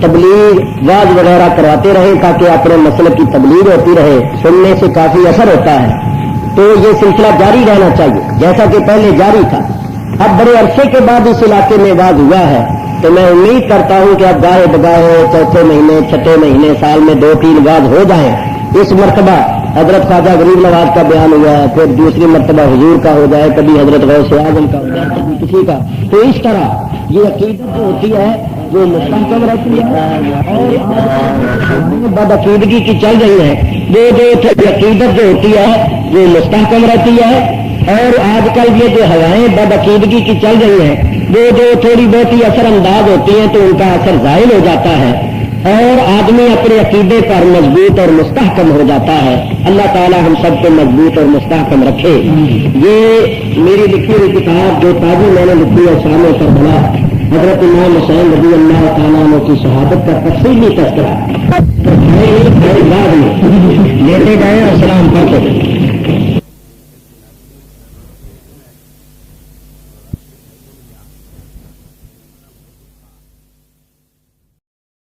تبلیغ واز وغیرہ کرواتے رہے تاکہ اپنے مسئلے کی تبلیغ ہوتی رہے. سننے سے کافی اثر ہوتا ہے. تو یہ سلسلہ جاری رہنا چاہیے جیسا کہ پہلے جاری تھا. اب بڑے عرصے کے بعد اس علاقے میں واز ہوا ہے تو میں امید کرتا ہوں کہ اب گاہے بگاہے چوتھے مہینے چھٹے مہینے سال میں 2-3 واز ہو جائیں. اس مرتبہ حضرت خواجہ غریب نواز کا بیان ہوا ہے, پھر دوسری مرتبہ حضور کا ہو جائے, کبھی حضرت غوث اعظم کا ہو جائے, کبھی کسی کا. تو اس طرح یہ عقیدت جو ہوتی ہے وہ مستحکم رہتی ہے اور بد عقیدگی کی چل رہی ہے وہ جو عقیدت جو ہوتی ہے وہ مستحکم رہتی ہے. اور آج کل یہ جو ہوائیں بد عقیدگی کی چل رہی ہیں وہ جو تھوڑی بہت ہی اثر انداز ہوتی ہیں تو ان کا اثر زائل ہو جاتا ہے اور آدمی اپنے عقیدے پر مضبوط اور مستحکم ہو جاتا ہے. اللہ تعالی ہم سب کو مضبوط اور مستحکم رکھے. یہ میری لکھی ہوئی کتاب جو تازی میں نے لکھی ہے شام کربلا حضرت امام حسین رضی اللہ تعالیٰ عنہ کی شہادت کا تفصیلی تذکرہ لیتے گئے اور سلام کرتے